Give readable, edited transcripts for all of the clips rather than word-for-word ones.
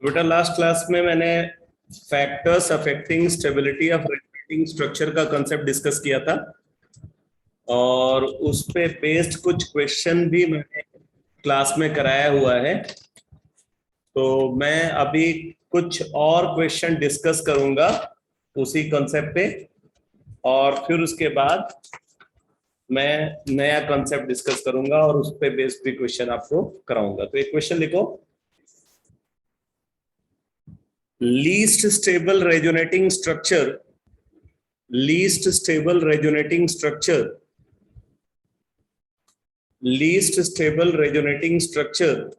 बेटा last class में मैंने factors affecting stability of radiating structure का कंसेप्ट डिस्कस किया था और उस पे बेस्ड कुछ क्वेश्चन भी मैंने क्लास में कराया हुआ है। तो मैं अभी कुछ और क्वेश्चन डिस्कस करूंगा उसी कंसेप्ट पे और फिर उसके बाद मैं नया कंसेप्ट डिस्कस करूंगा और उस पे बेस्ड भी क्वेश्चन आपको कराऊंगा। तो एक क्वेश्चन लिखो, least stable resonating structure, least stable resonating structure, least stable resonating structure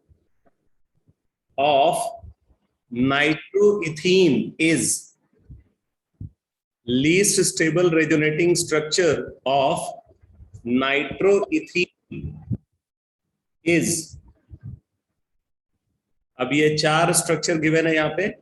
of nitroethene is, least stable resonating structure of nitroethene is। अब ये चार स्ट्रक्चर गिवन है यहां पे।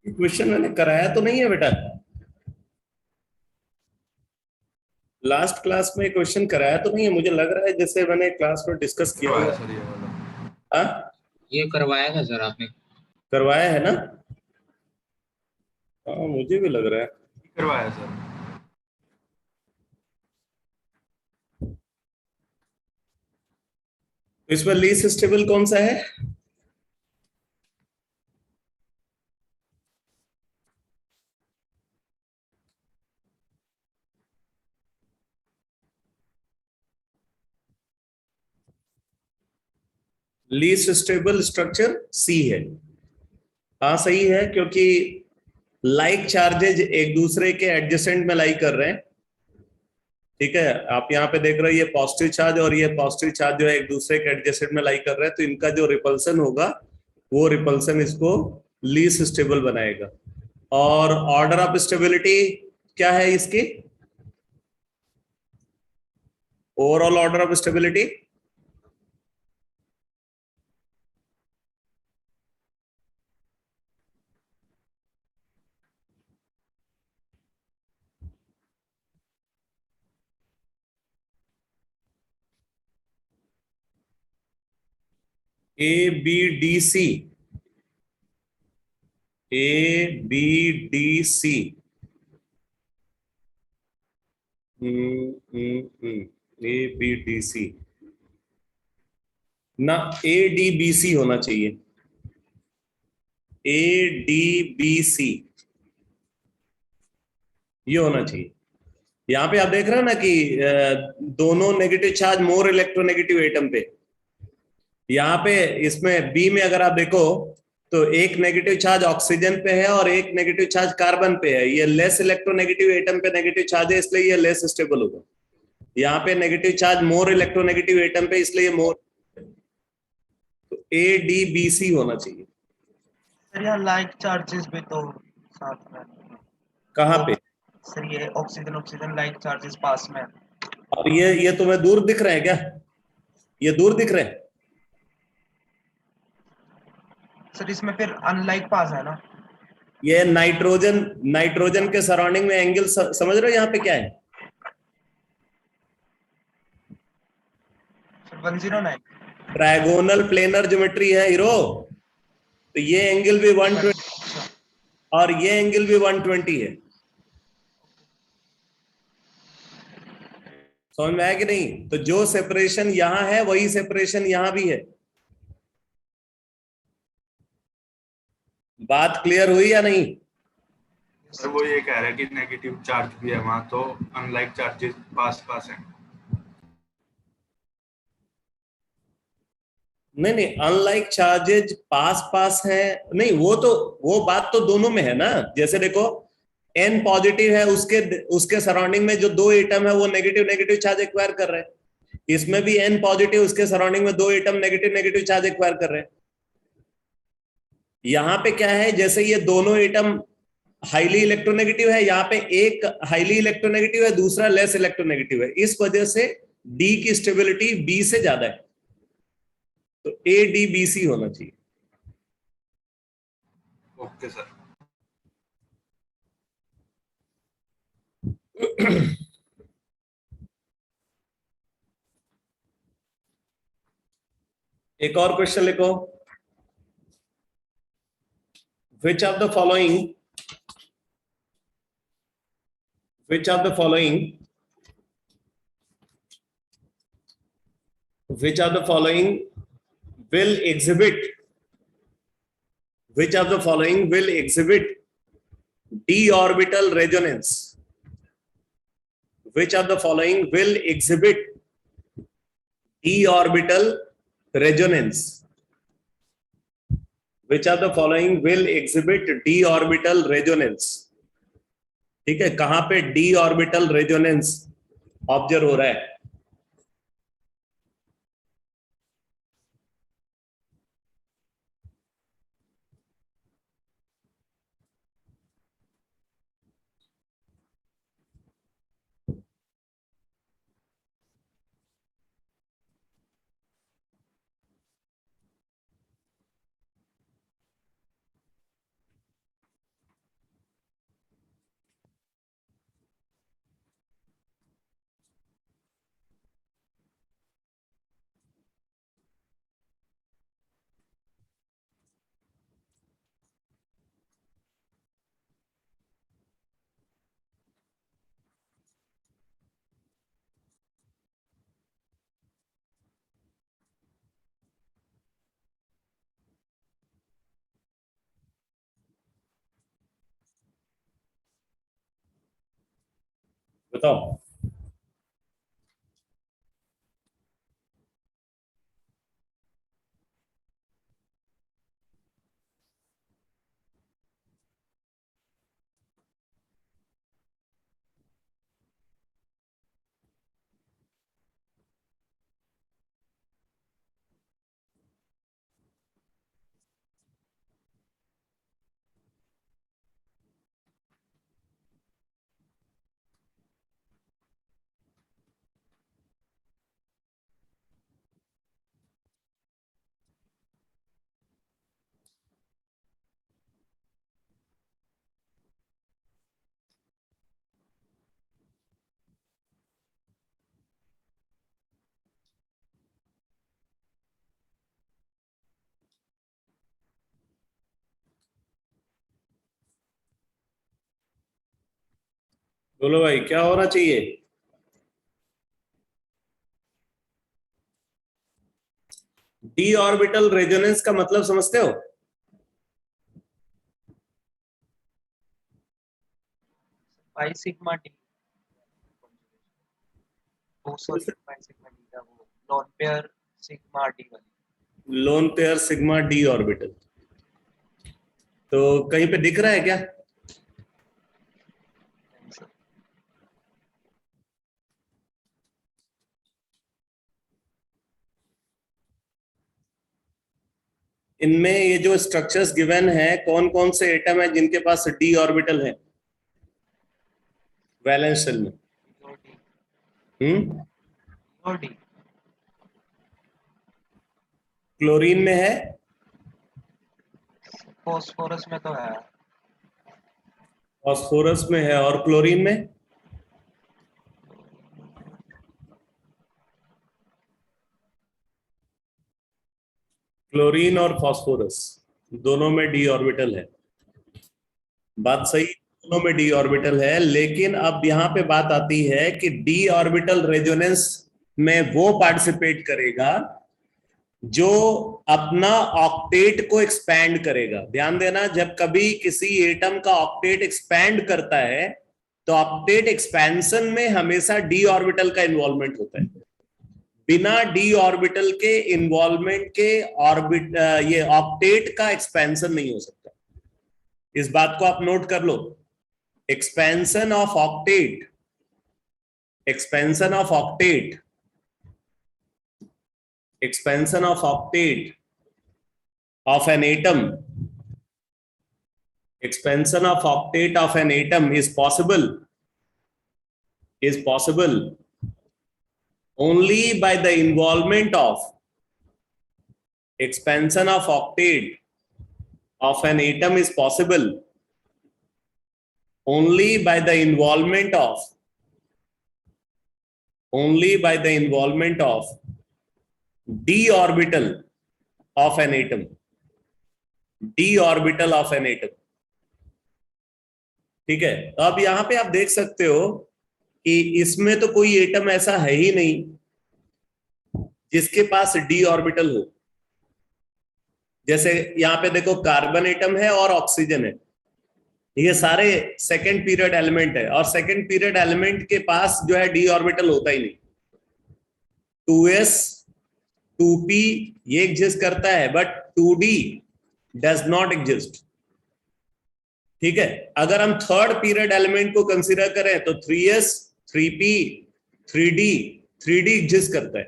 क्वेश्चन मैंने कराया तो नहीं है बेटा? लास्ट क्लास में क्वेश्चन कराया तो नहीं है? मुझे लग रहा है जैसे मैंने क्लास में डिस्कस किया हुआ है। सर ये वाला हाँ, ये करवाया था सर आपने? करवाया है ना? हाँ, मुझे भी लग रहा है करवाया सर। इसमें लीस्ट स्टेबल कौन सा है? लीस्ट स्टेबल स्ट्रक्चर सी है। हाँ सही है, क्योंकि लाइक चार्जेज एक दूसरे के एडजेसेंट में लाई कर रहे हैं। ठीक है, आप यहाँ पे देख रहे हो ये पॉजिटिव चार्ज और ये पॉजिटिव चार्ज जो है एक दूसरे के एडजेसेंट में लाई कर रहे हैं, तो इनका जो रिपल्सन होगा वो रिपल्सन इसको लीस्ट स्टेबल बनाएगा। और ऑर्डर ऑफ स्टेबिलिटी क्या है इसकी? Overall order of stability ABDC, ABDC, ABDC ना, ADBC होना चाहिए। ADBC ये होना चाहिए। यहाँ पे आप देख रहे हो ना कि दोनों negative charge more electronegative atom पे। यहाँ पे इसमें बी में अगर आप देखो तो एक नेगेटिव चार्ज ऑक्सीजन पे है और एक नेगेटिव चार्ज कार्बन पे है। ये लेस इलेक्ट्रोनेगेटिव एटम पे नेगेटिव चार्ज है, इसलिए ये लेस स्टेबल होगा। यहाँ पे negative charge more electronegative atom पे, इसलिए मोर। तो ADBC होना चाहिए। सर यहाँ लाइक चार्जेस भी तो साथ में। कहाँ पे सर ये ऑक्सीजन ऑक्सीजन लाइक चार्जेस पास में। और ये तुम्हें दूर दिख रहे हैं क्या? ये दूर दिख रहे हैं? सर इसमें फिर अनलाइक पास है ना? ये नाइट्रोजन के सराउंडिंग में एंगल समझ रहे हो यहाँ पे क्या है? 109। ट्रायगोनल प्लेनर ज्योमेट्री है हीरो। तो ये एंगल भी 120 और ये एंगल भी 120 है। समझ में आया कि नहीं? तो जो सेपरेशन यहां है वही सेपरेशन यहां भी है। बात क्लियर हुई या नहीं? सर वो ये कह रहा है कि नेगेटिव चार्ज भी है वहां, तो अनलाइक चार्जेस पास पास हैं। नहीं नहीं, अनलाइक चार्जेज पास पास है नहीं, वो बात तो दोनों में है ना। जैसे देखो एन पॉजिटिव है, उसके सराउंडिंग में जो दो एटम है वो नेगेटिव नेगेटिव चार्ज एक्वायर कर रहे हैं। इसमें भी एन पॉजिटिव, उसके सराउंडिंग में दो atom negative negative charge acquire कर रहे हैं। यहां पे क्या है, जैसे ये दोनों एटम हाईली इलेक्ट्रोनेगेटिव है, यहाँ पे एक हाईली इलेक्ट्रोनेगेटिव है, दूसरा लेस इलेक्ट्रोनेगेटिव है। इस वजह से डी की स्टेबिलिटी बी से ज्यादा है। तो ए डी बी सी होना चाहिए। Okay sir. एक और क्वेश्चन लिखो। Which of the following which of the following which of the following will exhibit which of the following will exhibit d orbital resonance? Which of the following will exhibit d orbital resonance? Which of the following will exhibit d orbital resonance? ठीक है, कहां पे d orbital resonance observe हो रहा है? बताओ। बोलो भाई, क्या होना चाहिए? डी ऑर्बिटल रेजोनेंस का मतलब समझते हो? Pi sigma D. वो सॉरी, पाई सिग्मा डी का वो लोन पेयर सिग्मा डी वाली। Lone pair sigma D orbital. तो कहीं पे दिख रहा है क्या? इनमें ये जो स्ट्रक्चर्स गिवन है, कौन कौन से एटम है जिनके पास डी ऑर्बिटल है वैलेंस शेल में? और डी क्लोरीन में है, फॉस्फोरस में तो है। फास्फोरस में है, और क्लोरीन में? क्लोरीन और फास्फोरस दोनों में डी ऑर्बिटल है, बात सही, दोनों में डी ऑर्बिटल है। लेकिन अब यहां पे बात आती है कि डी ऑर्बिटल रेजोनेंस में वो पार्टिसिपेट करेगा जो अपना ऑक्टेट को एक्सपैंड करेगा। ध्यान देना, जब कभी किसी एटम का ऑक्टेट एक्सपैंड करता है तो ऑक्टेट एक्सपेंशन में हमेशा डी ऑर्बिटल का इन्वॉल्वमेंट होता है। बिना डी ऑर्बिटल के इन्वॉल्वमेंट के ये ऑक्टेट का एक्सपेंशन नहीं हो सकता। इस बात को आप नोट कर लो। Expansion of octet, expansion of octet, expansion of octet of an atom, expansion of octet of an atom is possible only by the involvement of expansion of octet of an atom is possible only by the involvement of d orbital of an atom, d orbital of an atom। ठीक है, तो अब यहां पे आप देख सकते हो कि इसमें तो कोई एटम ऐसा है ही नहीं जिसके पास d ऑर्बिटल हो। जैसे यहां पे देखो, कार्बन एटम है और ऑक्सीजन है, ये सारे सेकेंड पीरियड एलिमेंट है, और सेकेंड पीरियड एलिमेंट के पास जो है d ऑर्बिटल होता ही नहीं। 2s 2p ये एग्जिस्ट करता है, but 2d does not exist. ठीक है, अगर हम थर्ड पीरियड एलिमेंट को कंसीडर करें तो 3s 3p 3d एग्जिस्ट करता है।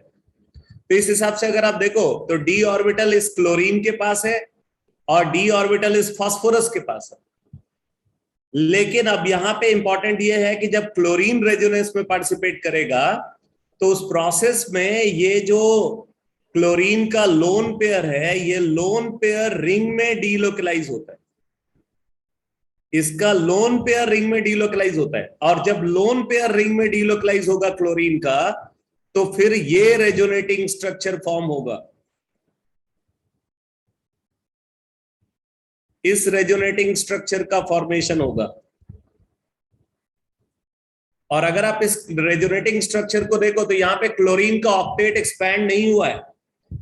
तो इस हिसाब से अगर आप देखो तो d ऑर्बिटल इस क्लोरीन के पास है और d ऑर्बिटल इस फास्फोरस के पास है। लेकिन अब यहां पे इंपॉर्टेंट ये है कि जब क्लोरीन रेजोनेंस में पार्टिसिपेट करेगा तो उस प्रोसेस में ये जो क्लोरीन का लोन पेयर है, ये लोन पेयर रिंग में डीलोकलाइज होता है। इसका लोन पेयर रिंग में डीलोकलाइज होता है, और जब लोन पेयर रिंग में डीलोकलाइज होगा क्लोरीन का, तो फिर ये रेजोनेटिंग स्ट्रक्चर फॉर्म होगा। इस रेजोनेटिंग स्ट्रक्चर का फॉर्मेशन होगा। और अगर आप इस रेजोनेटिंग स्ट्रक्चर को देखो तो यहां पे क्लोरीन का ऑक्टेट एक्सपैंड नहीं हुआ है,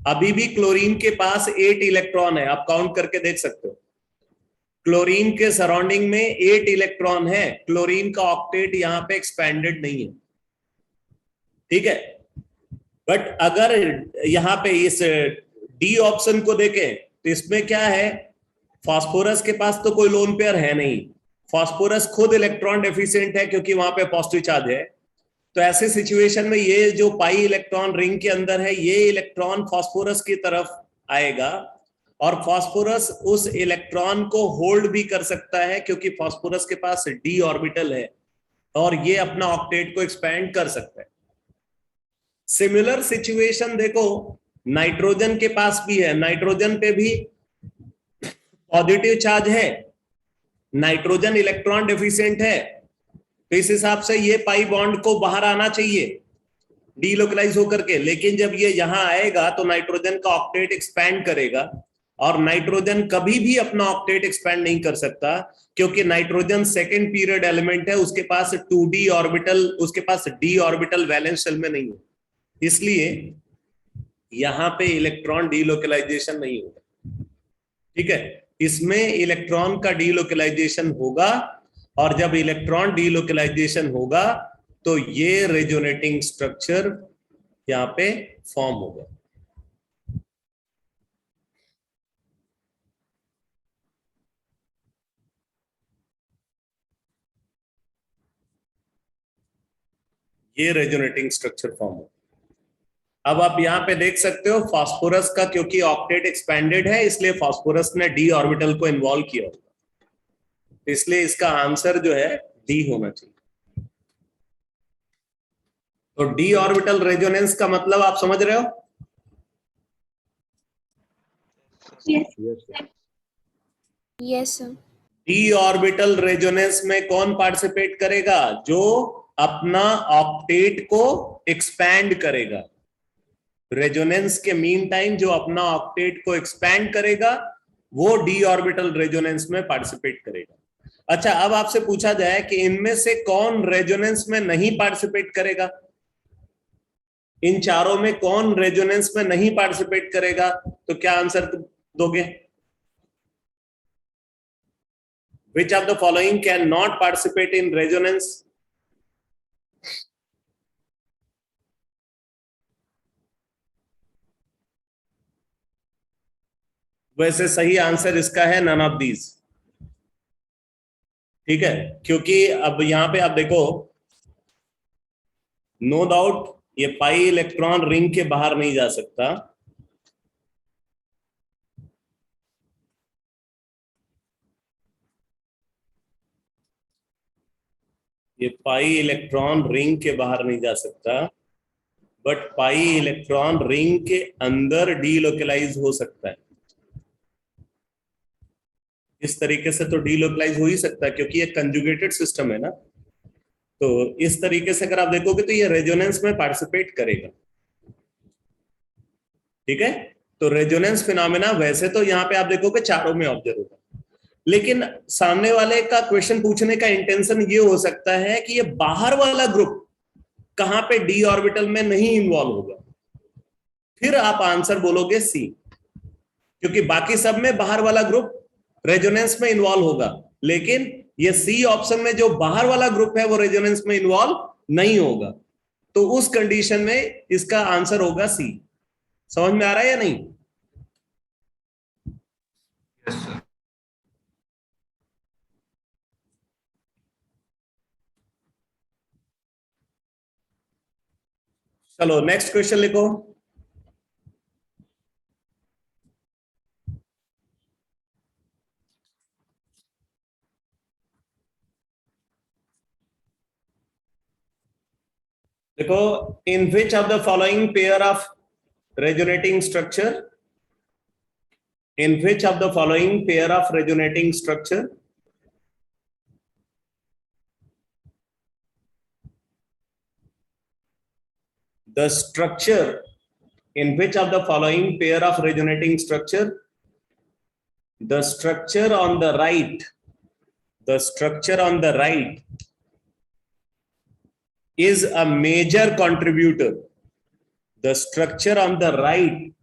अभी भी क्लोरीन के पास 8 इलेक्ट्रॉन है। आप काउंट करके देख सकते हो, क्लोरीन के सराउंडिंग में 8 इलेक्ट्रॉन है। क्लोरीन का ऑक्टेट यहां पे एक्सपैंडेड नहीं है। ठीक है, बट अगर यहां पे इस डी ऑप्शन को देखें तो इसमें क्या है, फास्फोरस के पास तो कोई लोन पेयर है नहीं, फास्फोरस खुद इलेक्ट्रॉन डेफिशिएंट है क्योंकि वहां पे पॉजिटिव चार्ज है। तो ऐसे सिचुएशन में ये जो पाई इलेक्ट्रॉन रिंग के अंदर है, ये इलेक्ट्रॉन फास्फोरस की तरफ आएगा, और फास्फोरस उस इलेक्ट्रॉन को होल्ड भी कर सकता है क्योंकि फास्फोरस के पास डी ऑर्बिटल है और ये अपना ऑक्टेट को एक्सपैंड कर सकता है। सिमिलर सिचुएशन देखो नाइट्रोजन के पास भी है। नाइट्रोजन पे भी पॉजिटिव चार्ज है, नाइट्रोजन इलेक्ट्रॉन डेफिशिएंट है, तो इस हिसाब से ये पाई बॉन्ड को बाहर आना चाहिए डीलोकलाइज होकर के। लेकिन जब ये यहां आएगा तो नाइट्रोजन का ऑक्टेट एक्सपैंड करेगा, और नाइट्रोजन कभी भी अपना ऑक्टेट एक्सपैंड नहीं कर सकता क्योंकि नाइट्रोजन सेकेंड पीरियड एलिमेंट है, उसके पास 2d ऑर्बिटल, उसके पास d ऑर्बिटल वैलेंस शेल में नहीं है, इसलिए यहां पे इलेक्ट्रॉन डीलोकलाइजेशन नहीं होगा। ठीक है, इसमें इलेक्ट्रॉन का डीलोकलाइजेशन होगा, और जब इलेक्ट्रॉन डीलोकलाइजेशन होगा तो ये रेजोनेटिंग स्ट्रक्चर यहां पे फॉर्म होगा। ये रेजोनेटिंग स्ट्रक्चर फॉर्म होगा। अब आप यहां पे देख सकते हो फास्फोरस का, क्योंकि ऑक्टेट एक्सपैंडेड है इसलिए फास्फोरस ने डी ऑर्बिटल को इन्वॉल्व किया होगा, इसलिए इसका आंसर जो है डी होना चाहिए। तो डी ऑर्बिटल रेजोनेंस का मतलब आप समझ रहे हो? Yes, sir. D orbital resonance में कौन पार्टिसिपेट करेगा? जो अपना ऑक्टेट को एक्सपैंड करेगा। रेजोनेंस के मीन टाइम जो अपना ऑक्टेट को एक्सपैंड करेगा वो डी ऑर्बिटल रेजोनेंस में पार्टिसिपेट करेगा। अच्छा, अब आपसे पूछा जाए कि इनमें से कौन रेजोनेंस में नहीं पार्टिसिपेट करेगा? इन चारों में कौन रेजोनेंस में नहीं पार्टिसिपेट करेगा? तो क्या आंसर दोगे? Which of the following cannot participate in resonance? वैसे सही आंसर इसका है नन ऑफ दीज। ठीक है, क्योंकि अब यहां पे आप देखो, नो डाउट ये पाई इलेक्ट्रॉन रिंग के बाहर नहीं जा सकता, ये पाई इलेक्ट्रॉन रिंग के बाहर नहीं जा सकता, बट पाई इलेक्ट्रॉन रिंग के अंदर डीलोकलाइज हो सकता है। इस तरीके से तो डीलोकलाइज हो ही सकता है क्योंकि ये कंजुगेटेड सिस्टम है ना। तो इस तरीके से अगर आप देखोगे तो ये रेजोनेंस में पार्टिसिपेट करेगा। ठीक है, तो रेजोनेंस फिनोमेना वैसे तो यहाँ पे आप देखोगे चारों में ऑब्जर्व होगा, लेकिन सामने वाले का क्वेश्चन पूछने का इंटेंशन ये हो सकता है कि ये बाहर वाला ग्रुप कहां पे डी ऑर्बिटल में नहीं इन्वॉल्व होगा, फिर आप आंसर बोलोगे सी, क्योंकि बाकी सब में बाहर वाला ग्रुप रेजोनेंस में इन्वॉल्व होगा, लेकिन ये सी ऑप्शन में जो बाहर वाला ग्रुप है वो रेजोनेंस में इन्वॉल्व नहीं होगा। तो उस कंडीशन में इसका आंसर होगा सी। समझ में आ रहा है या नहीं? Yes sir. चलो नेक्स्ट क्वेश्चन लिखो। देखो, in which of the following pair of resonating structure, in which of the following pair of resonating structure the structure, in which of the following pair of resonating structure the structure on the right, the structure on the right is a major contributor, the structure on the right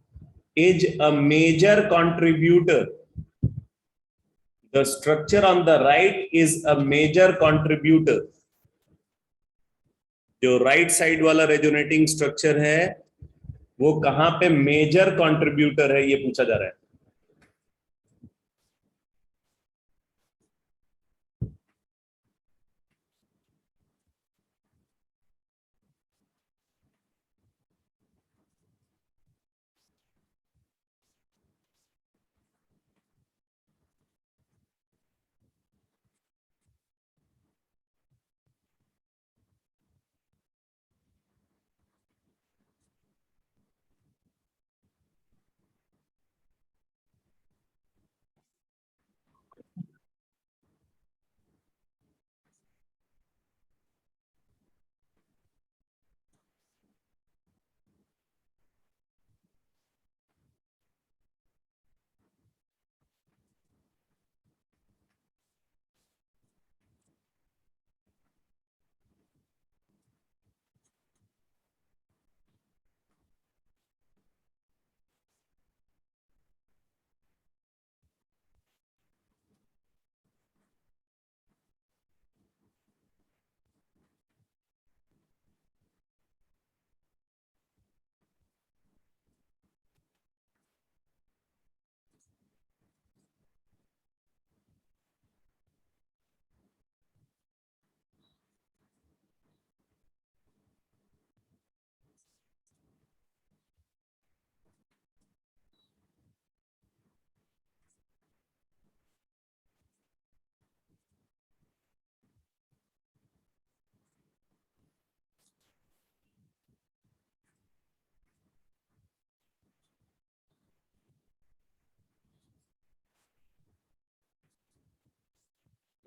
is a major contributor, the structure on the right is a major contributor। जो right side वाला resonating structure है वो कहां पे major contributor है, ये पूछा जा रहा है।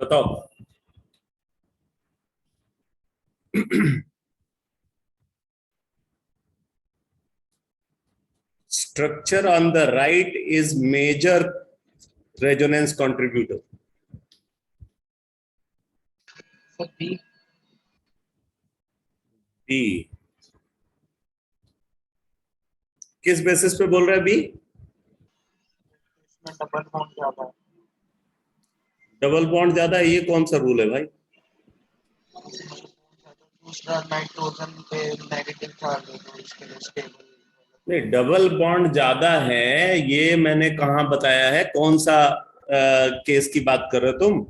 बताओ। Structure on the right is major resonance contributor. Sir B B किस बेसिस पे बोल रहा है बी? इसमें डबल बॉन्ड ज्यादा है, डबल बॉन्ड ज्यादा है, ये कौन सा रूल है भाई? दूसरा नाइट्रोजन पे नेगेटिव चार्ज है तो इसके लिए स्टेबल। नहीं, डबल बॉन्ड ज्यादा है ये मैंने कहाँ बताया है? कौन सा केस की बात कर रहे हो तुम?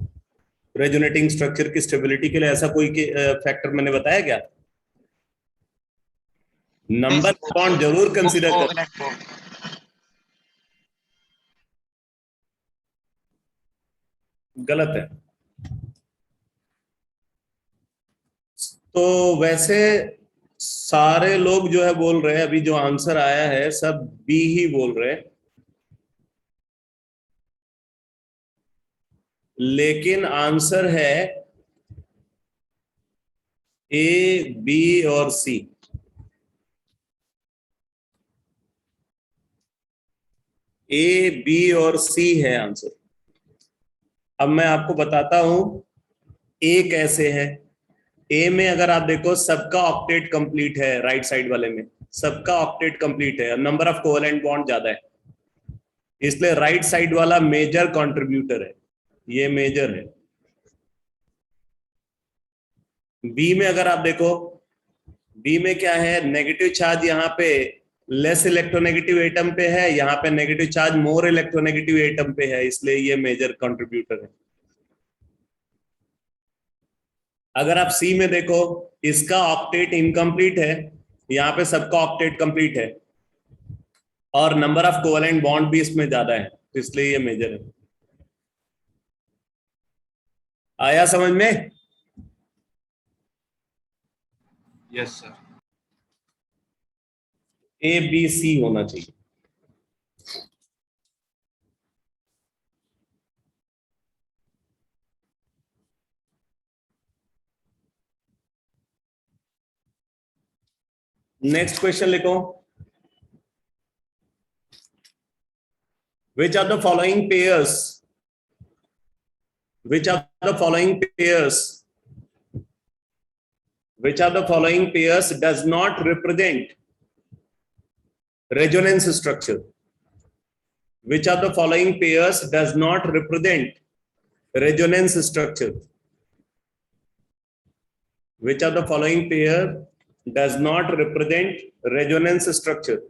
रेजोनेटिंग स्ट्रक्चर की स्टेबिलिटी के लिए ऐसा कोई फैक्टर मैंने बताया क्या? नंबर बॉन्ड जरूर कंसीडर कर। कोवेलेंट बॉन्ड गलत है। तो वैसे सारे लोग जो है बोल रहे हैं, अभी जो आंसर आया है सब बी ही बोल रहे हैं, लेकिन आंसर है ए, बी और सी। ए, बी और सी है आंसर। अब मैं आपको बताता हूं ए कैसे है। ए में अगर आप देखो सबका ऑक्टेट कंप्लीट है, राइट साइड वाले में सबका ऑक्टेट कंप्लीट है, नंबर ऑफ कोवेलेंट बॉन्ड ज्यादा है, इसलिए राइट साइड वाला मेजर कंट्रीब्यूटर है, ये मेजर है। बी में अगर आप देखो, बी में क्या है, नेगेटिव चार्ज यहाँ पे लेस इलेक्ट्रोनेगेटिव एटम पे है, यहाँ पे negative charge more electronegative atom पे है, इसलिए ये मेजर कंट्रीब्यूटर है। अगर आप सी में देखो, इसका ऑक्टेट इनकम्प्लीट है, यहाँ पे सबका ऑक्टेट कंप्लीट है, और नंबर ऑफ कोवेलेंट बॉन्ड भी इसमें ज्यादा है, तो इसलिए ये मेजर है। आया समझ में? Yes sir. A, B, C होना चाहिए। नेक्स्ट क्वेश्चन लिखो। Which are the following pairs? Which are the following pairs? Which are the following pairs does not represent resonance structure? Which are the following pairs does not represent resonance structure? Which are the following pair does not represent resonance structure?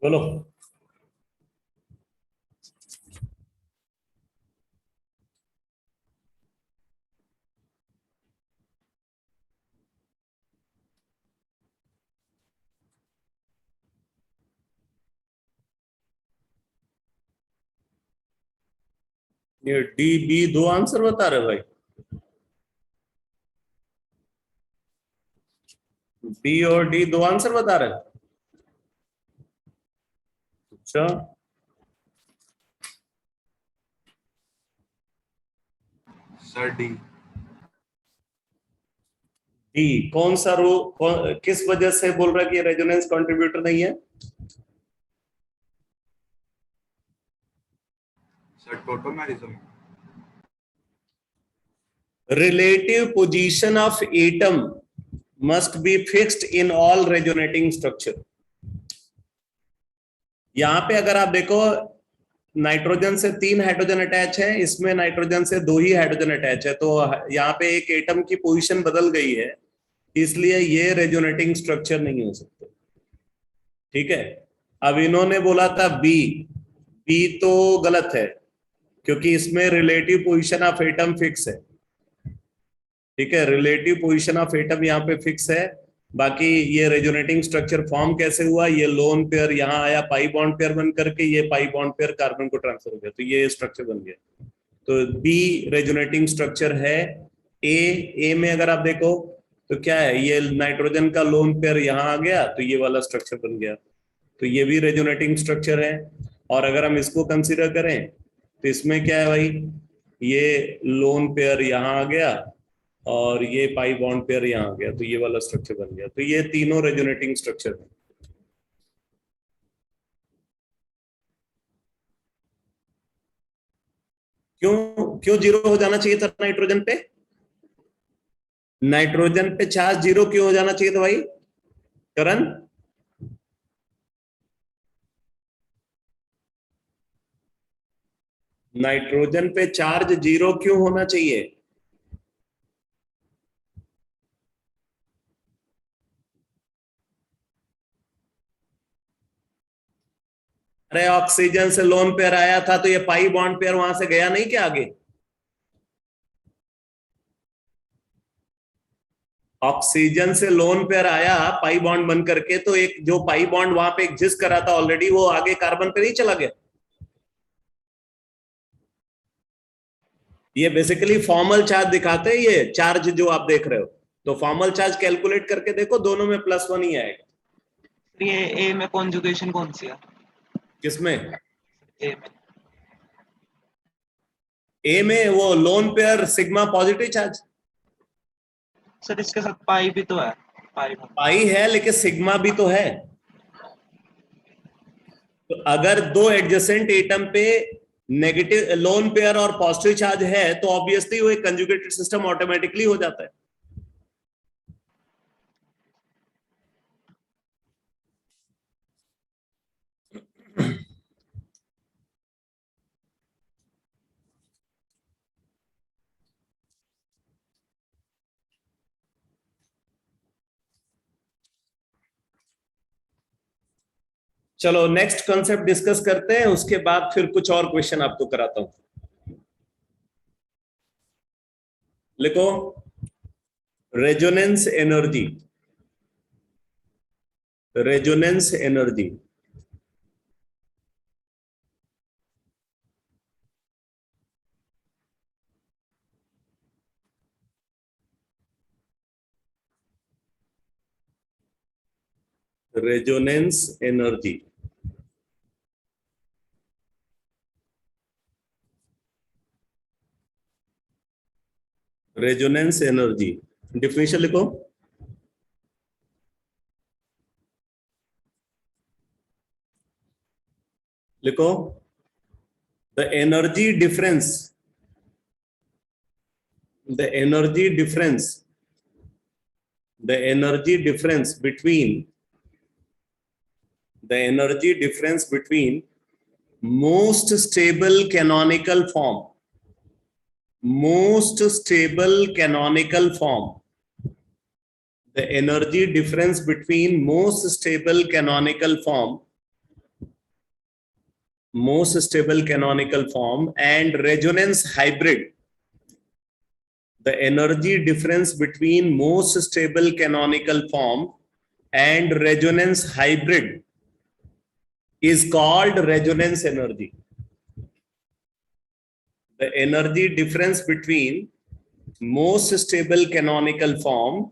बोलो। ये D B दो answer बता रहे भाई। B और D दो answer बता रहे। अच्छा, सर डी। डी कौन सा किस वजह से बोल रहा है कि रेजोनेंस कंट्रीब्यूटर नहीं है? Sir tautomerism. Relative position of atom must be fixed in all resonating structure. यहां पे अगर आप देखो, नाइट्रोजन से 3 हाइड्रोजन अटैच है, इसमें नाइट्रोजन से 2 ही हाइड्रोजन अटैच है, तो यहाँ पे एक एटम की पोजीशन बदल गई है, इसलिए ये रेजोनेटिंग स्ट्रक्चर नहीं हो सकते। ठीक है, अब इन्होंने बोला था बी, बी तो गलत है क्योंकि इसमें relative position of atom fix है। ठीक है, रिलेटिव पोजीशन ऑफ एटम यहाँ पे फिक्स है। बाकी ये रेजोनेटिंग स्ट्रक्चर फॉर्म कैसे हुआ, ये लोन पेयर यहाँ आया पाई बॉन्ड पेयर बन करके, ये पाई बॉन्ड पेयर कार्बन को ट्रांसफर हो गया, तो ये स्ट्रक्चर बन गया। तो बी रेजोनेटिंग स्ट्रक्चर है। ए में अगर आप देखो तो क्या है, ये नाइट्रोजन का लोन पेयर यहाँ आ गया, तो ये वाला स्ट्रक्चर बन गया, तो ये भी रेजोनेटिंग स्ट्रक्चर है। और अगर हम इसको कंसिडर करें तो इसमें क्या है भाई, ये लोन पेयर यहाँ आ गया और ये पाई बॉन्ड पेयर यहाँ आ गया, तो ये वाला स्ट्रक्चर बन गया। तो ये तीनों रेजोनेटिंग स्ट्रक्चर है। क्यों क्यों जीरो हो जाना चाहिए था नाइट्रोजन पे? नाइट्रोजन पे चार्ज जीरो क्यों हो जाना चाहिए था भाई करण? नाइट्रोजन पे चार्ज जीरो क्यों होना चाहिए? अरे ऑक्सीजन से लोन पेयर आया था, तो ये पाई बॉन्ड पेयर वहां से गया नहीं क्या आगे? ऑक्सीजन से लोन पेयर आया पाई बॉन्ड बन करके, तो एक जो पाई बॉन्ड वहां पे एग्जिस्ट करा था ऑलरेडी, वो आगे कार्बन पे नहीं चला गया। ये बेसिकली फॉर्मल चार्ज दिखाते हैं, ये चार्ज जो आप देख रहे हो, तो फॉर्मल चार्ज कैलकुलेट करके देखो, दोनों में +1 ही आएगा। ये ए में कॉन्जुगेशन कौन सी है? किसमें? ए में। ए में वो lone pair sigma positive charge. Sir इसके साथ पाई भी तो है, पाई है लेकिन सिग्मा भी तो है। तो अगर दो एडजेसेंट एटम पे नेगेटिव लोन पेयर और पॉजिटिव चार्ज है, तो ऑब्वियसली वो एक कंजुगेटेड सिस्टम ऑटोमेटिकली हो जाता है। चलो नेक्स्ट कॉन्सेप्ट डिस्कस करते हैं, उसके बाद फिर कुछ और क्वेश्चन आपको कराता हूं। लिखो, resonance energy. Resonance energy resonance energy resonance energy definition लिखो। लिखो, the energy difference the energy difference between most stable canonical form the energy difference between most stable canonical form most stable canonical form and resonance hybrid, the energy difference between most stable canonical form and resonance hybrid is called resonance energy. The energy difference between most stable canonical form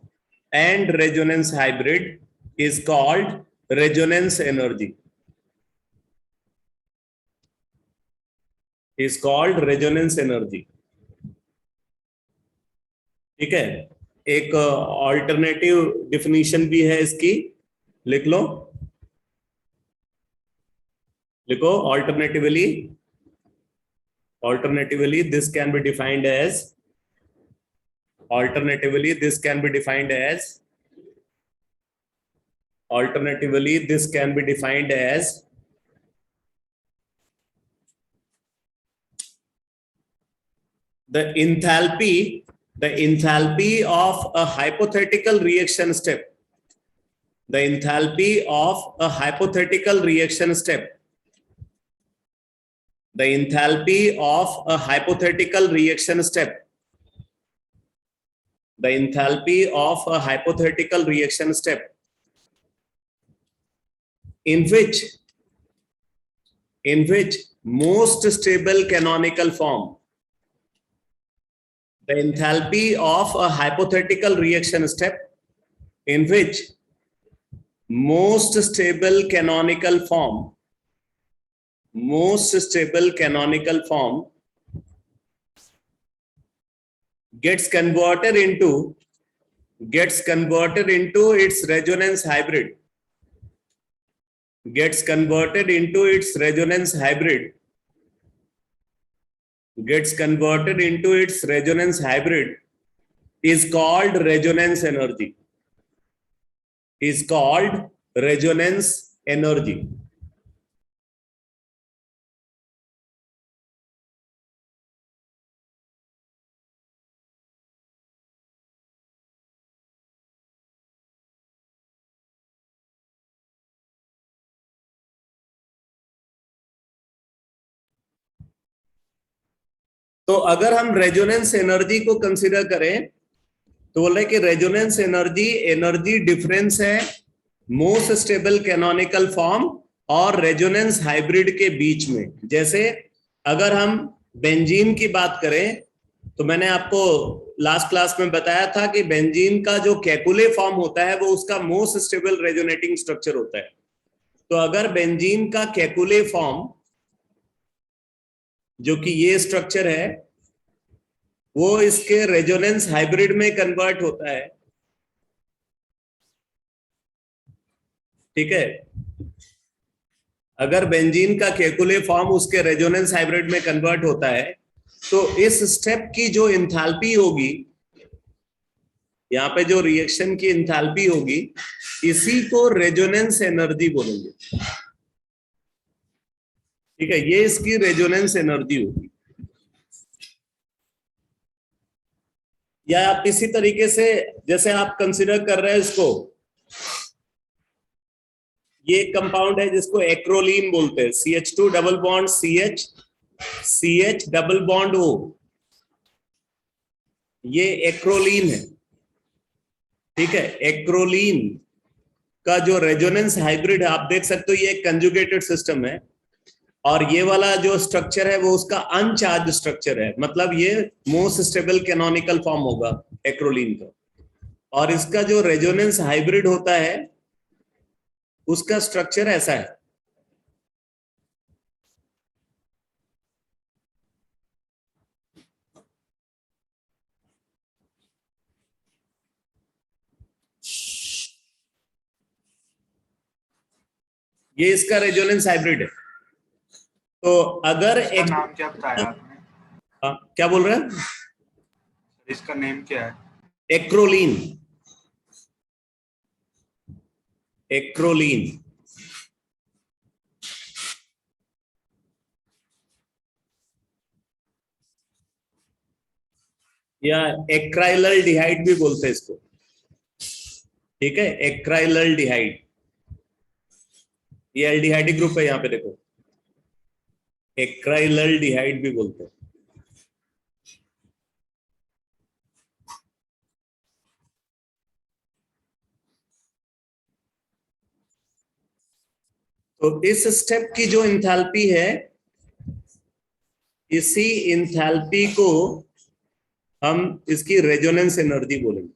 and resonance hybrid is called resonance energy. Is called resonance energy. ठीक है, एक alternative definition भी है इसकी, लिख लो, लिखो alternatively this can be defined as the enthalpy of a hypothetical reaction step. The enthalpy of a hypothetical reaction step. The enthalpy of a hypothetical reaction step. The enthalpy of a hypothetical reaction step in which most stable canonical form. The enthalpy of a hypothetical reaction step in which most stable canonical form gets converted into its resonance hybrid. Gets converted into its resonance hybrid is called resonance energy. Is called resonance energy. तो अगर हम resonance energy को consider करें तो बोल रहे कि resonance energy difference है मोस्ट स्टेबल कैनोनिकल फॉर्म और रेजोनेंस हाइब्रिड के बीच में। जैसे अगर हम बेंजीन की बात करें तो मैंने आपको लास्ट क्लास में बताया था कि बेंजीन का जो कैकुले फॉर्म होता है वो उसका मोस्ट स्टेबल रेजोनेटिंग स्ट्रक्चर होता है। तो अगर बेंजीन का कैकुले फॉर्म जो कि ये स्ट्रक्चर है वो इसके रेजोनेंस हाइब्रिड में कन्वर्ट होता है, ठीक है। अगर बेंजीन का कैकुले फॉर्म उसके रेजोनेंस हाइब्रिड में कन्वर्ट होता है तो इस स्टेप की जो एंथैल्पी होगी, यहाँ पे जो रिएक्शन की एंथैल्पी होगी, इसी को रेजोनेंस एनर्जी बोलेंगे, ठीक है। ये इसकी रेजोनेंस एनर्जी होगी। या आप इसी तरीके से जैसे आप कंसीडर कर रहे हैं इसको, ये कंपाउंड है जिसको एक्रोलीन बोलते हैं, CH2 double bond CH double bond O, ये एक्रोलीन है, ठीक है। एक्रोलीन का जो रेजोनेंस हाइब्रिड है आप देख सकते हो, ये एक कंजुगेटेड सिस्टम है और ये वाला जो स्ट्रक्चर है वो उसका अनचार्ज स्ट्रक्चर है, मतलब ये मोस्ट स्टेबल कैनोनिकल फॉर्म होगा एक्रोलीन का। और इसका जो रेजोनेंस हाइब्रिड होता है उसका स्ट्रक्चर ऐसा है। ये इसका रेजोनेंस हाइब्रिड है। तो अगर इसका नाम क्या बताया आपने? क्या बोल रहे हैं? इसका नेम क्या है? एक्रोलीन। एक्रोलीन या एक्राइलल्डिहाइड भी बोलते हैं इसको, ठीक है। एक्राइलल्डिहाइड, ये एल्डिहाइडिक ग्रुप है, यहाँ पे देखो एक्राइलल्डिहाइड भी बोलते हैं। तो इस स्टेप की जो इंथैल्पी है, इसी इंथैल्पी को हम इसकी रेजोनेंस एनर्जी बोलेंगे।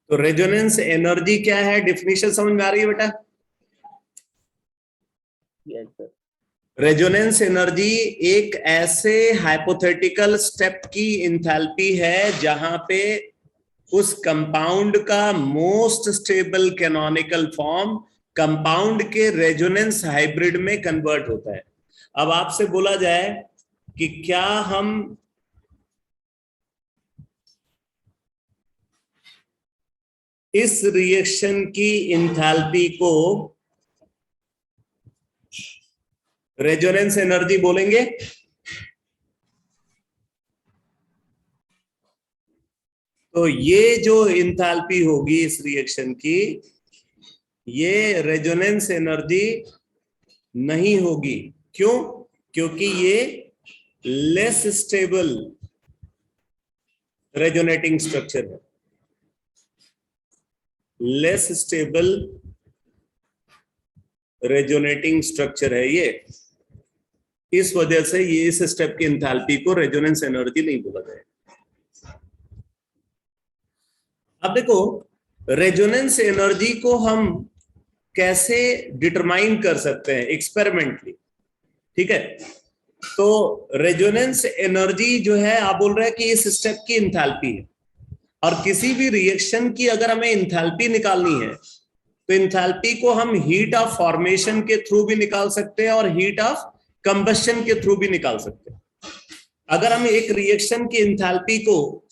तो रेजोनेंस एनर्जी क्या है, डेफिनेशन समझ में आ रही है बेटा? Yes sir. रेजोनेंस एनर्जी एक ऐसे हाइपोथेटिकल स्टेप की इंथैल्पी है जहां पे उस कंपाउंड का most stable canonical form compound के रेजोनेंस हाइब्रिड में कन्वर्ट होता है। अब आपसे बोला जाए कि क्या हम इस रिएक्शन की इंथैल्पी को रेजोनेंस एनर्जी बोलेंगे? तो ये जो इंथैल्पी होगी इस रिएक्शन की, ये रेजोनेंस एनर्जी नहीं होगी। क्यों? क्योंकि ये लेस स्टेबल रेजोनेटिंग स्ट्रक्चर है, लेस स्टेबल रेजोनेटिंग स्ट्रक्चर है ये। इस वजह से ये इस स्टेप की इंथैल्पी को रेजोनेंस एनर्जी नहीं बोला जाएगा। अब देखो, रेजोनेंस एनर्जी को हम कैसे डिटरमाइन कर सकते हैं एक्सपेरिमेंटली, ठीक है? तो रेजोनेंस एनर्जी जो है, आप बोल रहे हैं कि इस स्टेप की इंथैल्पी है, और किसी भी रिएक्शन की अगर हमें इंथैल्पी निकालनी है तो इंथैल्पी को हम हीट ऑफ फॉर्मेशन के थ्रू भी निकाल सकते हैं और हीट ऑफ कंबशन के थ्रू भी निकाल सकते हैं। अगर हम एक रिएक्शन की इंथैल्पी को,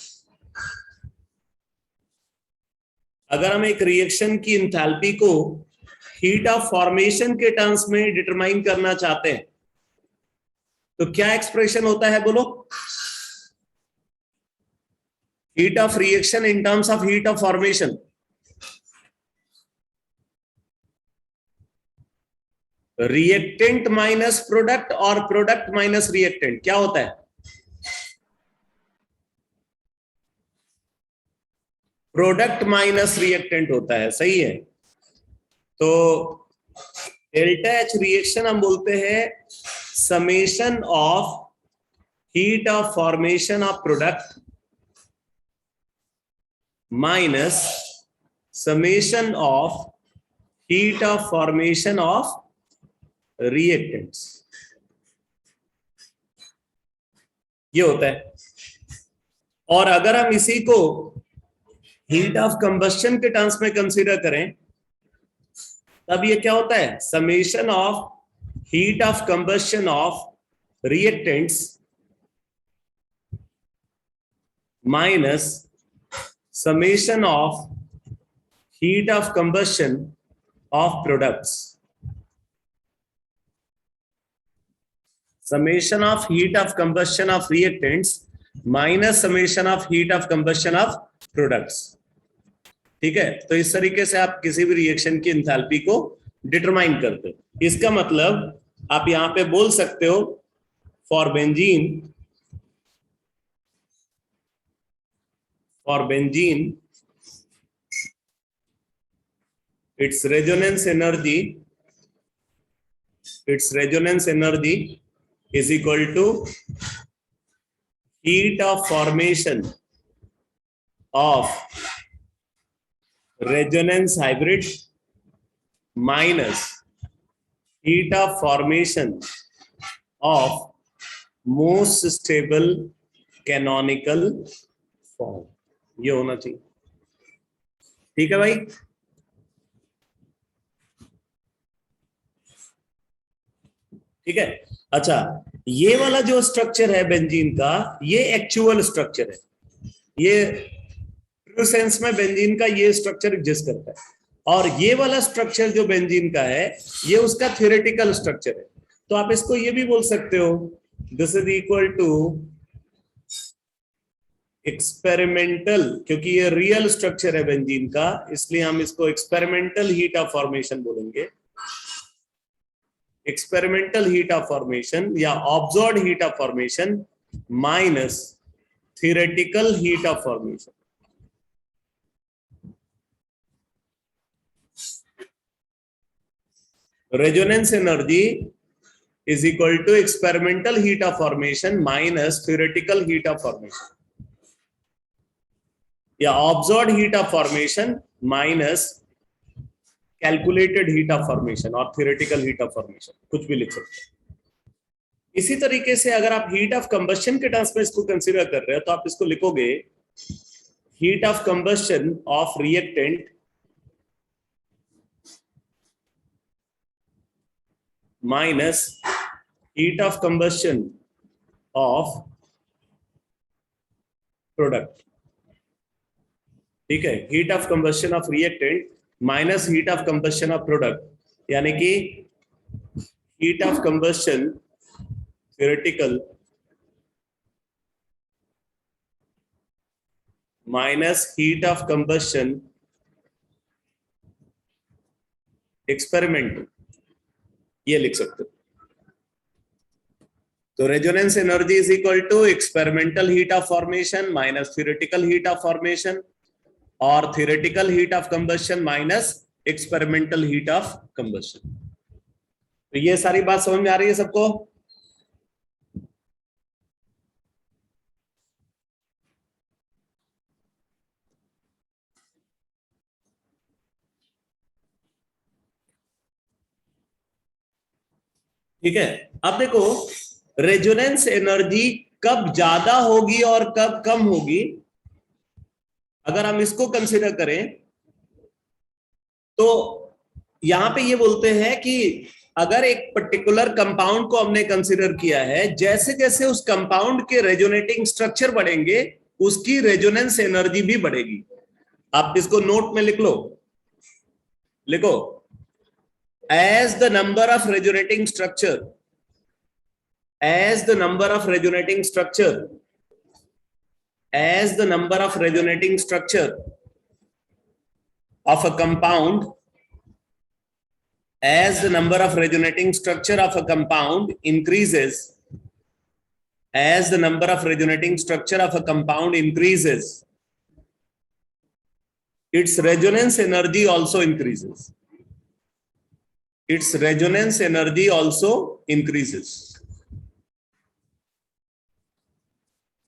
अगर हम एक रिएक्शन की इंथैल्पी को हीट ऑफ फॉर्मेशन के टर्म्स में डिटरमाइन करना चाहते हैं तो क्या एक्सप्रेशन होता है बोलो? Heat of reaction in terms of heat of formation, reactant minus product और प्रोडक्ट माइनस रिएक्टेंट, क्या होता है? प्रोडक्ट माइनस रिएक्टेंट होता है, सही है। तो डेल्टा एच रिएक्शन हम बोलते हैं summation of heat of formation of product minus summation of heat of formation of reactants, ये होता है। और अगर हम इसी को हीट ऑफ कंबस्शन के टर्म्स में कंसीडर करें तब ये क्या होता है? Summation of heat of combustion of reactants minus summation of heat of combustion of products, summation of heat of combustion of reactants minus summation of heat of combustion of products, ठीक है? तो इस तरीके से आप किसी भी रिएक्शन की इंथैल्पी को डिटरमाइन करते हो। इसका मतलब आप यहां पे बोल सकते हो for benzene its resonance energy is equal to heat of formation of resonance hybrid minus heat of formation of most stable canonical form, ये होना चाहिए। ठीक है भाई? ठीक है। अच्छा, ये वाला जो स्ट्रक्चर है बेंजीन का, ये एक्चुअल स्ट्रक्चर है। ये ट्रू सेंस में बेंजीन का ये स्ट्रक्चर एग्जिस्ट करता है, और ये वाला स्ट्रक्चर जो बेंजीन का है ये उसका थ्योरेटिकल स्ट्रक्चर है। तो आप इसको ये भी बोल सकते हो, this is equal to experimental, क्योंकि ये रियल स्ट्रक्चर है बेंजीन का, इसलिए हम इसको एक्सपेरिमेंटल हीट ऑफ फॉर्मेशन बोलेंगे। एक्सपेरिमेंटल हीट ऑफ फॉर्मेशन या observed heat of formation minus theoretical heat of formation. Resonance energy is equal to experimental heat of formation minus theoretical heat of formation या observed heat of formation minus calculated heat of formation और theoretical heat of formation, कुछ भी लिख सकते हैं। इसी तरीके से अगर आप heat of combustion के टर्म्स में इसको कंसीडर कर रहे हो तो आप इसको लिखोगे heat of combustion of reactant minus heat of combustion of product। ठीक है, heat of combustion of reactant minus heat of combustion of product, यानी कि heat of combustion theoretical minus heat of combustion experimental, ये लिख सकते हो। तो resonance energy is equal to experimental heat of formation minus theoretical heat of formation और theoretical heat of combustion minus experimental heat of combustion. तो ये सारी बात समझ में आ रही है सबको? ठीक है, अब देखो रेजोनेंस एनर्जी कब ज्यादा होगी और कब कम होगी। अगर हम इसको कंसीडर करें तो यहां पे ये बोलते हैं कि अगर एक पर्टिकुलर कंपाउंड को हमने कंसीडर किया है, जैसे जैसे उस कंपाउंड के रेजोनेटिंग स्ट्रक्चर बढ़ेंगे उसकी रेजोनेंस एनर्जी भी बढ़ेगी। आप इसको नोट में लिख लो, लिखो as the number of resonating structure, as the number of resonating structure, as the number of resonating structure of a compound, as the number of resonating structure of a compound increases, as the number of resonating structure of a compound increases, its resonance energy also increases. Its resonance energy also increases.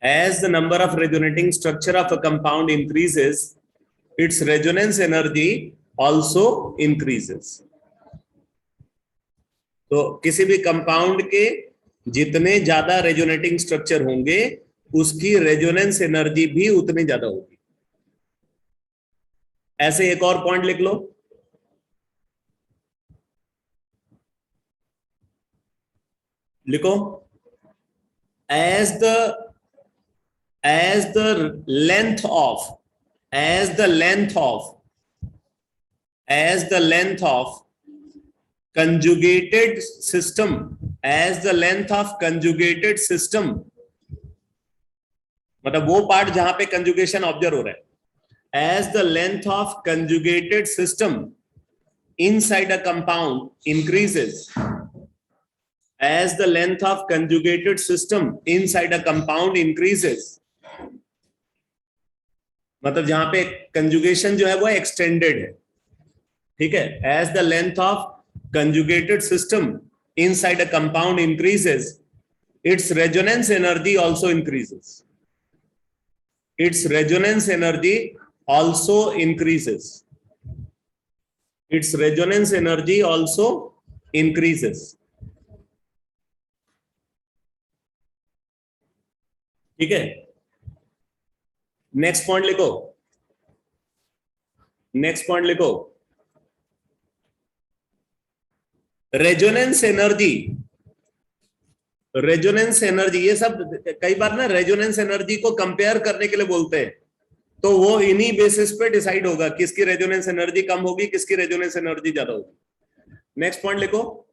As the number of resonating structure of a compound increases, its resonance energy also increases. तो किसी भी compound के जितने ज्यादा resonating structure होंगे उसकी resonance energy भी उतनी ज्यादा होगी। ऐसे एक और पॉइंट लिख लो, लिखो as the length of conjugated system, as the length of conjugated system, मतलब वो पार्ट जहां पे कंजुगेशन ऑब्जर्व हो रहा है, as the length of conjugated system inside a compound increases, as the length of conjugated system inside a compound increases, मतलब जहां पे कंजुगेशन जो है वो एक्सटेंडेड है। ठीक है, as the length of conjugated system inside a compound increases, its resonance energy also increases. Its resonance energy also increases. Its resonance energy also increases. ठीक है, नेक्स्ट पॉइंट लिखो, नेक्स्ट पॉइंट लिखो, रेजोनेंस एनर्जी। रेजोनेंस एनर्जी, ये सब कई बार ना resonance energy को compare करने के लिए बोलते हैं, तो वो इन्हीं बेसिस पे डिसाइड होगा किसकी रेजोनेंस एनर्जी कम होगी, किसकी रेजोनेंस एनर्जी ज्यादा होगी। नेक्स्ट पॉइंट लिखो,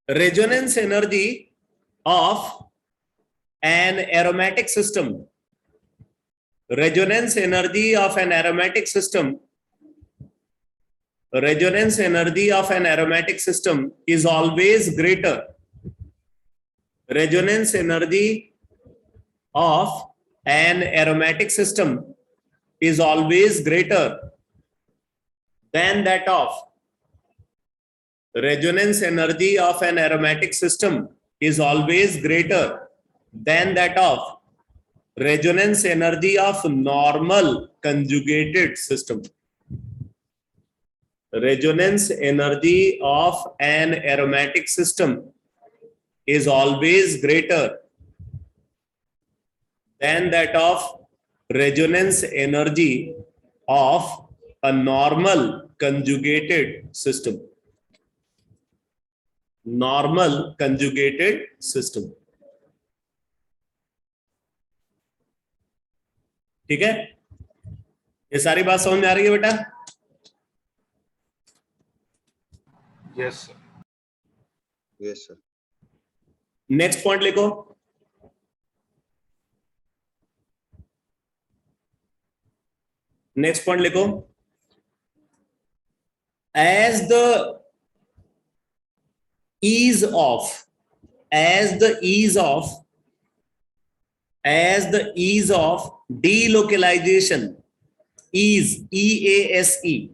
resonance energy of an aromatic system, resonance energy of an aromatic system, resonance energy of an aromatic system is always greater. Resonance energy of an aromatic system is always greater than that of resonance energy of an aromatic system is always greater than that of resonance energy of normal conjugated system. Resonance energy of an aromatic system is always greater than that of resonance energy of a normal conjugated system. Normal conjugated system. ठीक है, ये सारी बात समझ में आ रही है बेटा? Yes sir. Yes sir. Next point लिखो। नेक्स्ट पॉइंट लिखो। As the ease of delocalization, ease, EASE,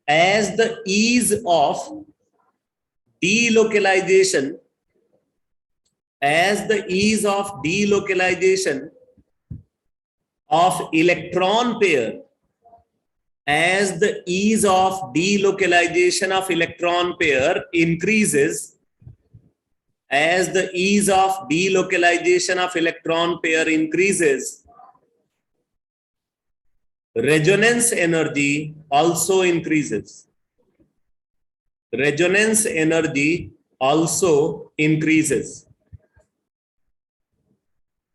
as the ease of delocalization, as the ease of delocalization of electron pair, as the ease of delocalization of electron pair increases, as the ease of delocalization of electron pair increases, resonance energy also increases. Resonance energy also increases.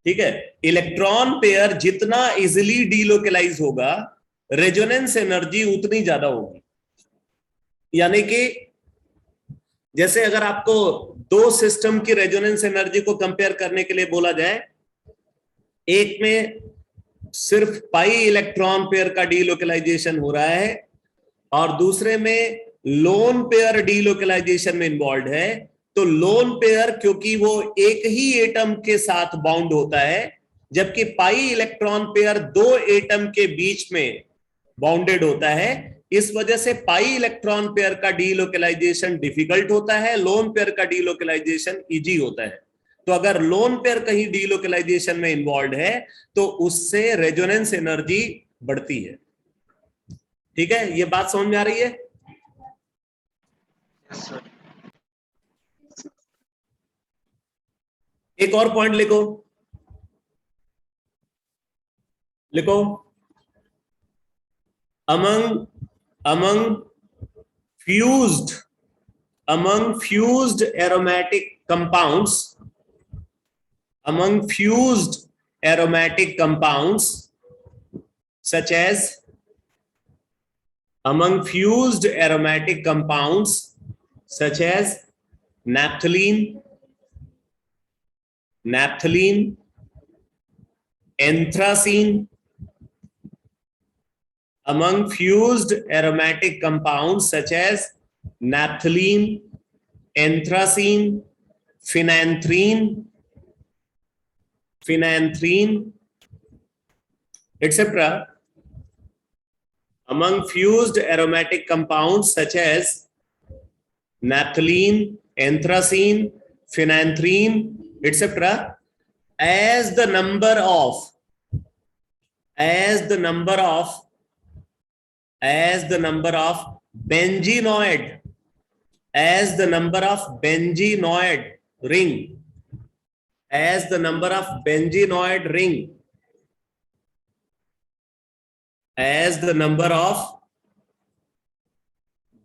ठीक है, electron pair जितना easily delocalise होगा, resonance energy उतनी ज्यादा होगी। यानी कि जैसे अगर आपको दो सिस्टम की रेजोनेंस एनर्जी को कंपेयर करने के लिए बोला जाए, एक में सिर्फ पाई इलेक्ट्रॉन पेयर का डीलोकलाइजेशन हो रहा है और दूसरे में लोन पेयर डीलोकलाइजेशन में इन्वॉल्व है, तो लोन पेयर क्योंकि वो एक ही एटम के साथ बाउंड होता है, जबकि पाई इलेक्ट्रॉन पेयर दो एटम के बीच में बाउंडेड होता है, इस वजह से पाई इलेक्ट्रॉन पेयर का डीलोकलाइजेशन डिफिकल्ट होता है, लोन पेयर का डीलोकलाइजेशन इजी होता है। तो अगर लोन पेयर कहीं डीलोकलाइजेशन में इन्वॉल्व है तो उससे रेजोनेंस एनर्जी बढ़ती है। ठीक है, ये बात समझ में आ रही है? एक और पॉइंट लिखो। लिखो, among fused aromatic compounds, such as naphthalene, anthracene, among fused aromatic compounds such as naphthalene, anthracene, phenanthrene, etc. Among fused aromatic compounds such as naphthalene, anthracene, phenanthrene, etc. As the number of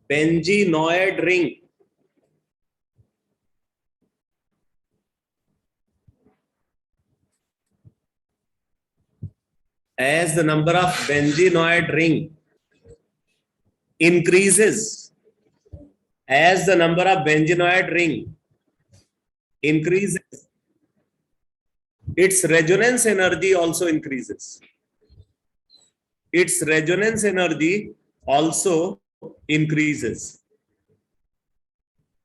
benzenoid ring, as the number of benzenoid ring increases, as the number of benzenoid ring increases, its resonance energy also increases. Its resonance energy also increases.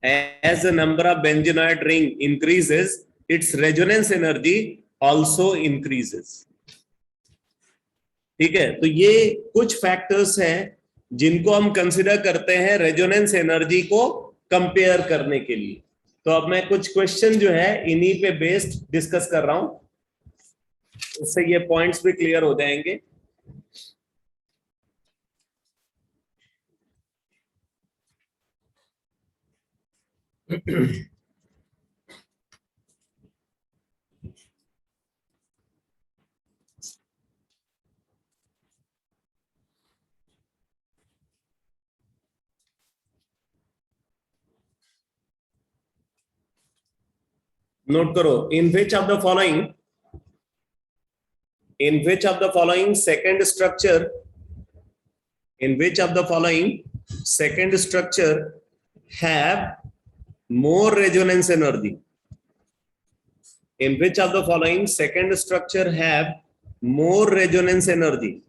As the number of benzenoid ring increases, its resonance energy also increases. ठीक है, तो ये कुछ factors हैं जिनको हम consider करते हैं रेजोनेंस एनर्जी को कंपेयर करने के लिए. तो अब मैं कुछ क्वेश्चन जो है इन्हीं पे बेस्ड डिस्कस कर रहा हूं, उससे ये पॉइंट्स भी क्लियर हो जाएंगे. नोट करो, in which of the following second structure have more resonance energy? In which of the following second structure have more resonance energy?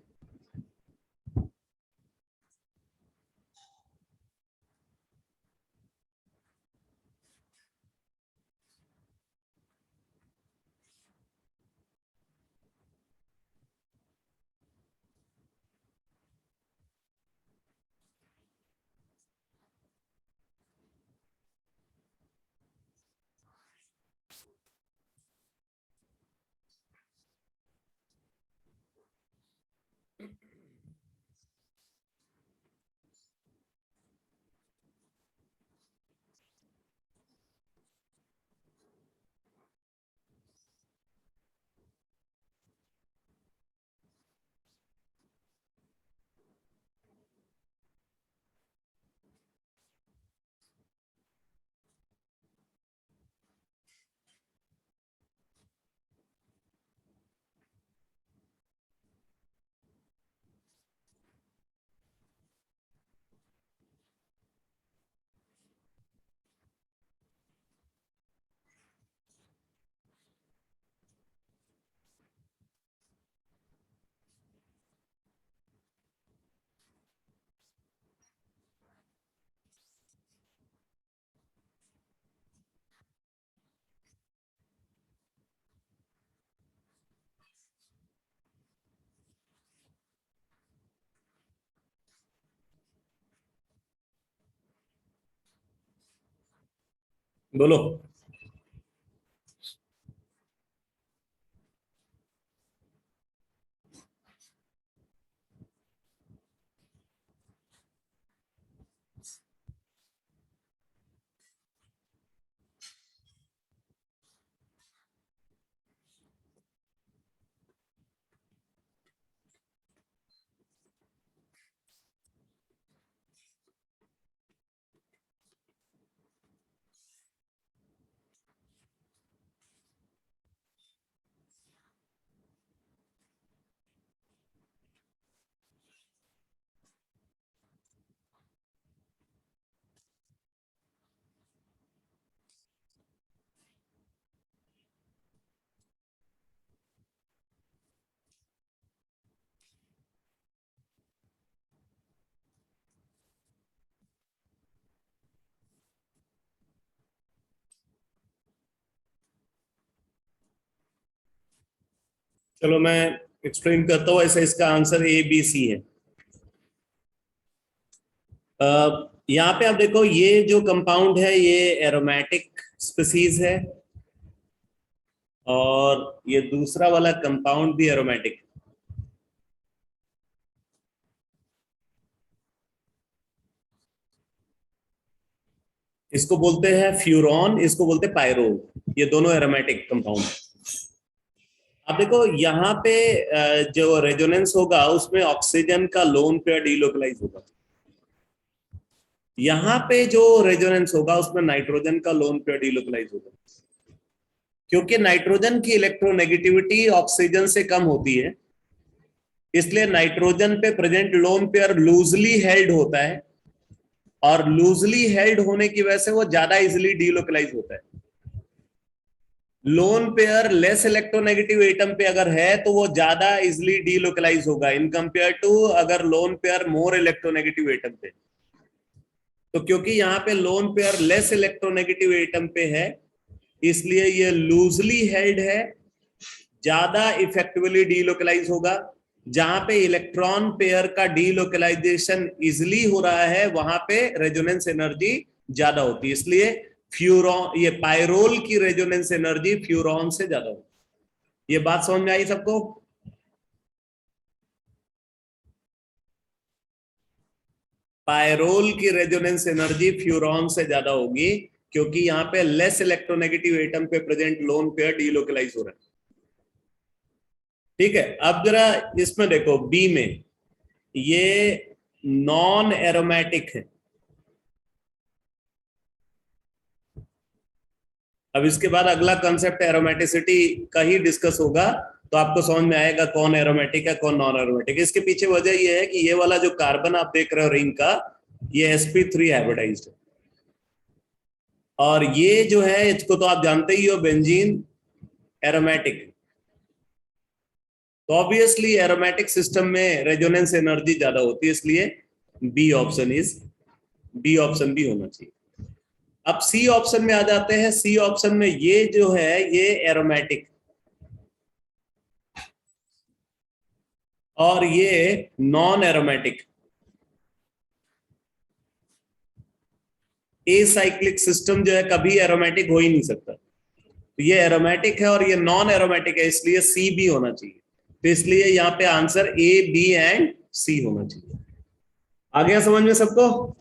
बोलो. चलो मैं एक्सप्लेन करता हूं. ऐसे इसका आंसर ABC है. यहाँ पे आप देखो, ये जो कंपाउंड है ये एरोमेटिक स्पीसीज है और ये दूसरा वाला कंपाउंड भी एरोमेटिक. इसको बोलते हैं फ्यूरॉन, इसको बोलते हैं पायरोल. ये दोनों एरोमेटिक कंपाउंड. अब देखो यहाँ पे जो रेजोनेंस होगा उसमें ऑक्सीजन का लोन पेयर डीलोकलाइज होगा. यहाँ पे जो रेजोनेंस होगा उसमें नाइट्रोजन का लोन पेयर डीलोकलाइज होगा, क्योंकि नाइट्रोजन की इलेक्ट्रोनेगेटिविटी ऑक्सीजन से कम होती है, इसलिए नाइट्रोजन पे present lone pair loosely held होता है और लूजली हेल्ड होने की वजह से वो ज्यादा इजिली डीलोकलाइज होता है. Lone pair less electronegative atom पे अगर है तो वो ज्यादा इजिली डीलोकलाइज होगा इन कंपेयर टू अगर lone pair more electronegative atom पे। तो क्योंकि यहाँ पे lone pair less electronegative atom पे है इसलिए ये लूजली हेल्ड है, ज्यादा इफेक्टिवली डीलोकलाइज होगा। जहां पे इलेक्ट्रॉन पेयर का डीलोकलाइजेशन इजिली हो रहा है वहां पे रेजोनेंस एनर्जी ज्यादा होती है, इसलिए फ्यूरॉन ये पायरोल की रेजोनेंस एनर्जी फ्यूरॉन से ज्यादा होती है। ये बात समझ में आई सबको? पायरोल की रेजोनेंस एनर्जी फ्यूरॉन से ज्यादा होगी क्योंकि यहाँ पे लेस इलेक्ट्रोनेगेटिव एटम पे प्रेजेंट लोन पेयर डीलोकलाइज हो रहा है। ठीक है, अब जरा इसमें देखो बी में ये नॉन एरोमेटिक है। अब इसके बाद अगला कंसेप्ट एरोमेटिसिटी का ही डिस्कस होगा तो आपको समझ में आएगा कौन एरोमेटिक है कौन नॉन एरोमेटिक। इसके पीछे वजह यह है कि ये वाला जो कार्बन आप देख रहे हो रिंग का ये sp3 हाइब्रिडाइज्ड है और ये जो है इसको तो आप जानते ही हो बेंजीन एरोमेटिक। तो ऑब्वियसली एरोमेटिक सिस्टम में रेजोनेंस एनर्जी ज्यादा होती है इसलिए बी ऑप्शन भी होना चाहिए। अब सी ऑप्शन में आ जाते हैं। सी ऑप्शन में ये जो है ये एरोमेटिक और ये non aromatic. A cyclic system जो है कभी एरोमेटिक हो ही नहीं सकता। तो ये एरोमेटिक है और ये नॉन एरोमेटिक है इसलिए सी भी होना चाहिए। तो इसलिए यहां पे आंसर ए बी एंड सी होना चाहिए। आ गया समझ में सबको?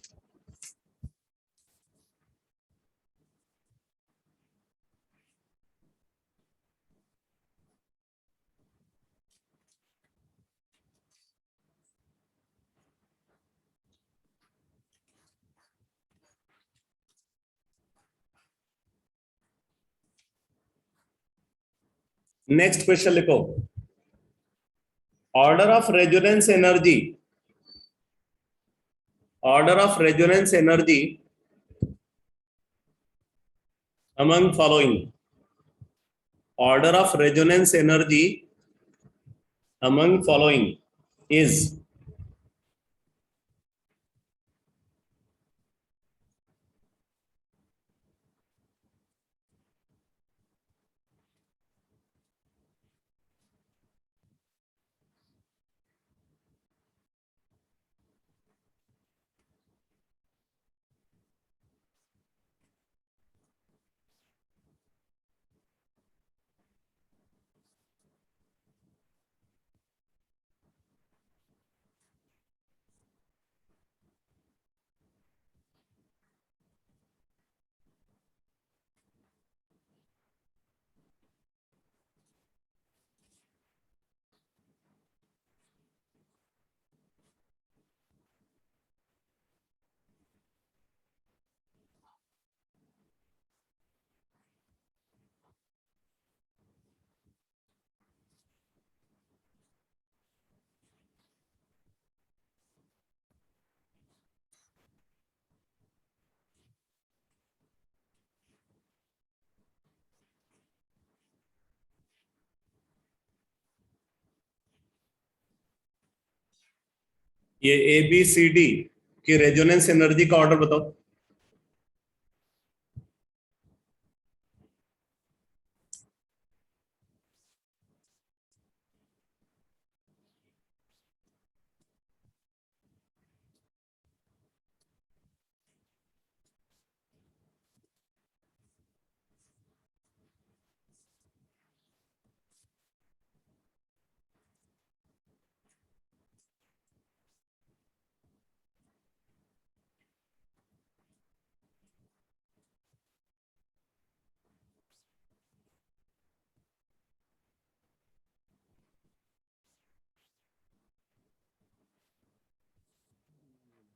नेक्स्ट क्वेश्चन लिखो। Order of resonance energy, order of resonance energy among following, order of resonance energy among following is ये ए बी सी डी की रेजोनेंस एनर्जी का ऑर्डर बताओ।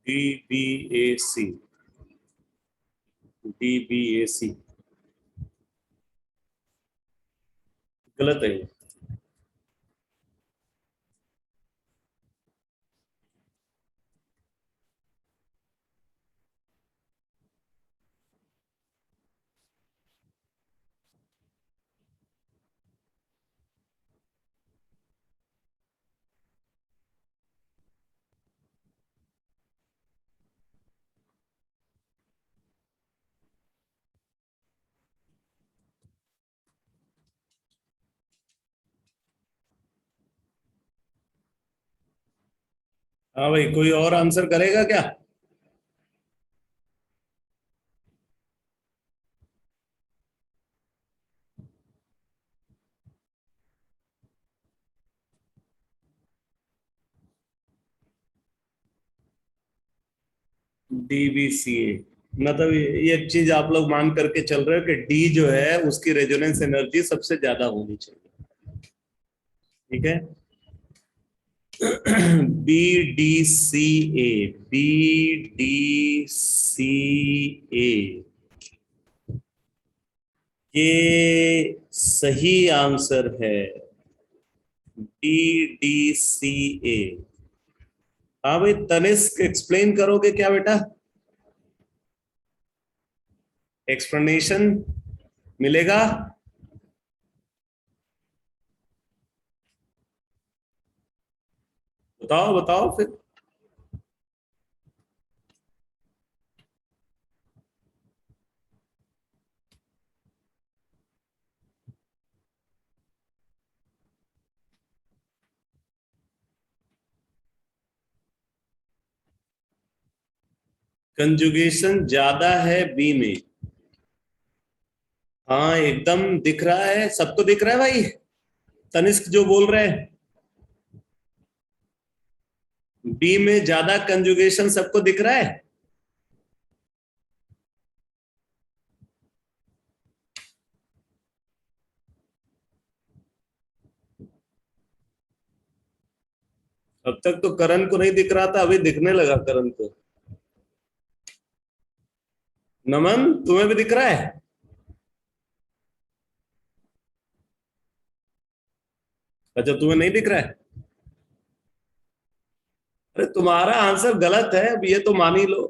डी बी ए सी, डी बी ए सी गलत है। हाँ भाई, कोई और आंसर करेगा क्या? DBCA मतलब ये एक चीज आप लोग मान करके चल रहे हो कि डी जो है उसकी रेजोनेंस एनर्जी सबसे ज्यादा होनी चाहिए, ठीक है। BDCA, BDCA ये सही आंसर है। BDCA। हाँ भाई, तनिष्क एक्सप्लेन करोगे क्या बेटा? एक्सप्लेनेशन मिलेगा? बताओ बताओ फिर। कंजुगेशन ज्यादा है बी में। हाँ एकदम दिख रहा है, सबको दिख रहा है भाई। तनिष्क जो बोल रहे हैं, बी में ज्यादा कंजुगेशन सबको दिख रहा है। अब तक तो करण को नहीं दिख रहा था, अभी दिखने लगा करण को। नमन तुम्हें भी दिख रहा है? अच्छा, तुम्हें नहीं दिख रहा है? अरे तुम्हारा आंसर गलत है, अब ये तो मान ही लो।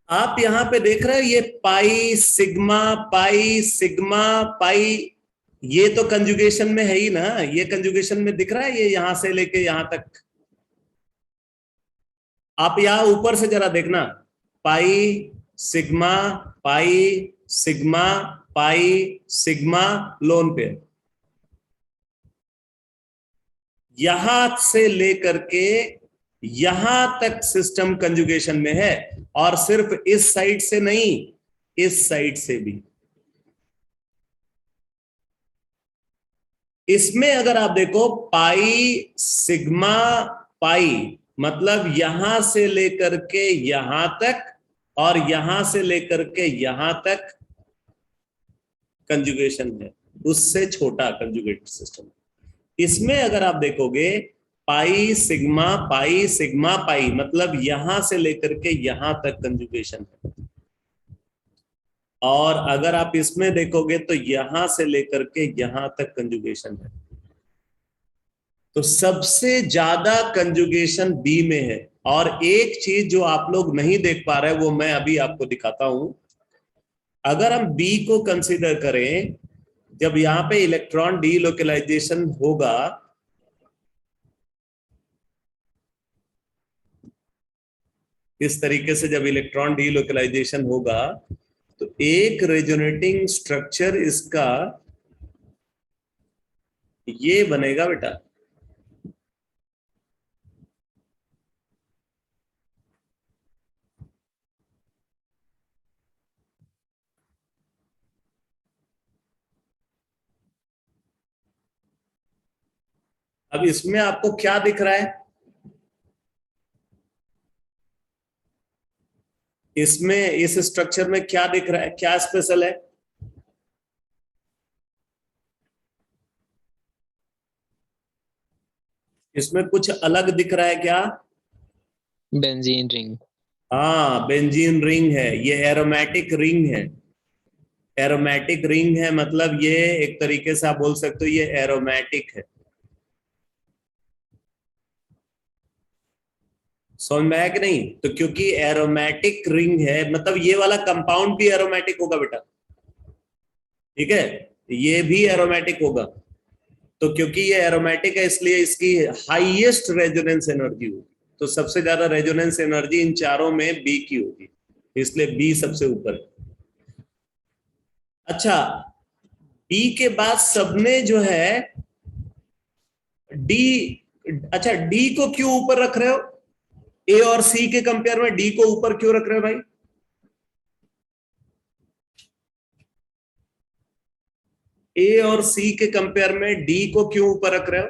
आप यहां पे देख रहे हो ये pi sigma pi sigma pi, ये तो कंजुगेशन में है ही ना, ये कंजुगेशन में दिख रहा है, ये यहां से लेके यहां तक। आप यहां ऊपर से जरा देखना, pi sigma pi sigma pi sigma lone pair, यहां से लेकर के यहां तक सिस्टम कंजुगेशन में है, और सिर्फ इस साइड से नहीं, इस साइड से भी। इसमें अगर आप देखो पाई सिग्मा पाई, मतलब यहां से लेकर के यहां तक और यहां से लेकर के यहां तक कंजुगेशन है, उससे छोटा कंजुगेट सिस्टम। इसमें अगर आप देखोगे पाई सिग्मा पाई, मतलब यहां से लेकर के यहां तक कंजुगेशन है, और अगर आप इसमें देखोगे तो यहां से लेकर के यहां तक कंजुगेशन है। तो सबसे ज्यादा कंजुगेशन बी में है। और एक चीज जो आप लोग नहीं देख पा रहे, वो मैं अभी आपको दिखाता हूं। अगर हम बी को कंसीडर करें, जब यहां पे इलेक्ट्रॉन डीलोकलाइजेशन होगा, इस तरीके से जब इलेक्ट्रॉन डीलोकलाइजेशन होगा, तो एक रेजोनेटिंग स्ट्रक्चर इसका ये बनेगा बेटा। अब इसमें आपको क्या दिख रहा है? इसमें इस स्ट्रक्चर में क्या दिख रहा है, क्या स्पेशल है? इसमें कुछ अलग दिख रहा है क्या? Benzene ring. हाँ, बेंजीन रिंग है, ये एरोमेटिक रिंग है। एरोमेटिक रिंग है, मतलब ये एक तरीके से आप बोल सकते हो ये एरोमेटिक है। समझ में आया कि नहीं? तो क्योंकि एरोमेटिक रिंग है, मतलब ये वाला कंपाउंड भी एरोमेटिक होगा बेटा, ठीक है, ये भी एरोमेटिक होगा। तो क्योंकि ये एरोमेटिक है, इसलिए इसकी हाईएस्ट रेजोनेंस एनर्जी होगी। तो सबसे ज्यादा रेजोनेंस एनर्जी इन चारों में बी की होगी, इसलिए बी सबसे ऊपर है। अच्छा, बी के बाद सबने जो है डी अच्छा, डी को क्यों ऊपर रख रहे हो? ए और सी के कंपेयर में डी को ऊपर क्यों रख रहे हो भाई? ए और सी के कंपेयर में डी को क्यों ऊपर रख रहे हो?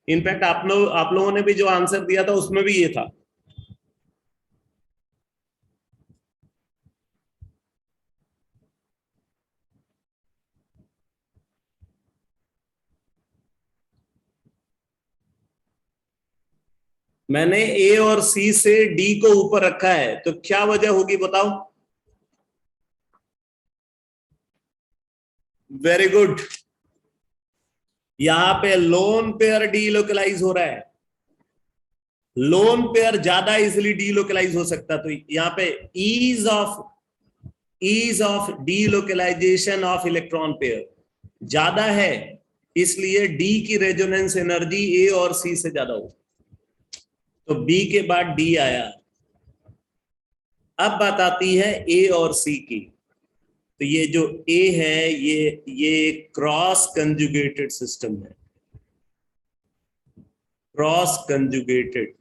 इनफैक्ट आप लोगों ने भी जो आंसर दिया था उसमें भी ये था। मैंने ए और सी से डी को ऊपर रखा है, तो क्या वजह होगी बताओ? Very good. यहां पे लोन पेयर डीलोकलाइज हो रहा है, लोन पेयर ज्यादा इजिली डीलोकलाइज हो सकता, तो यहां पे ease of delocalisation of electron pair ज्यादा है, इसलिए डी की रेजोनेंस एनर्जी ए और सी से ज्यादा हो, तो बी के बाद डी आया। अब बात आती है ए और सी की, तो ये जो ए है ये क्रॉस कंजुगेटेड सिस्टम है, क्रॉस कंजुगेटेड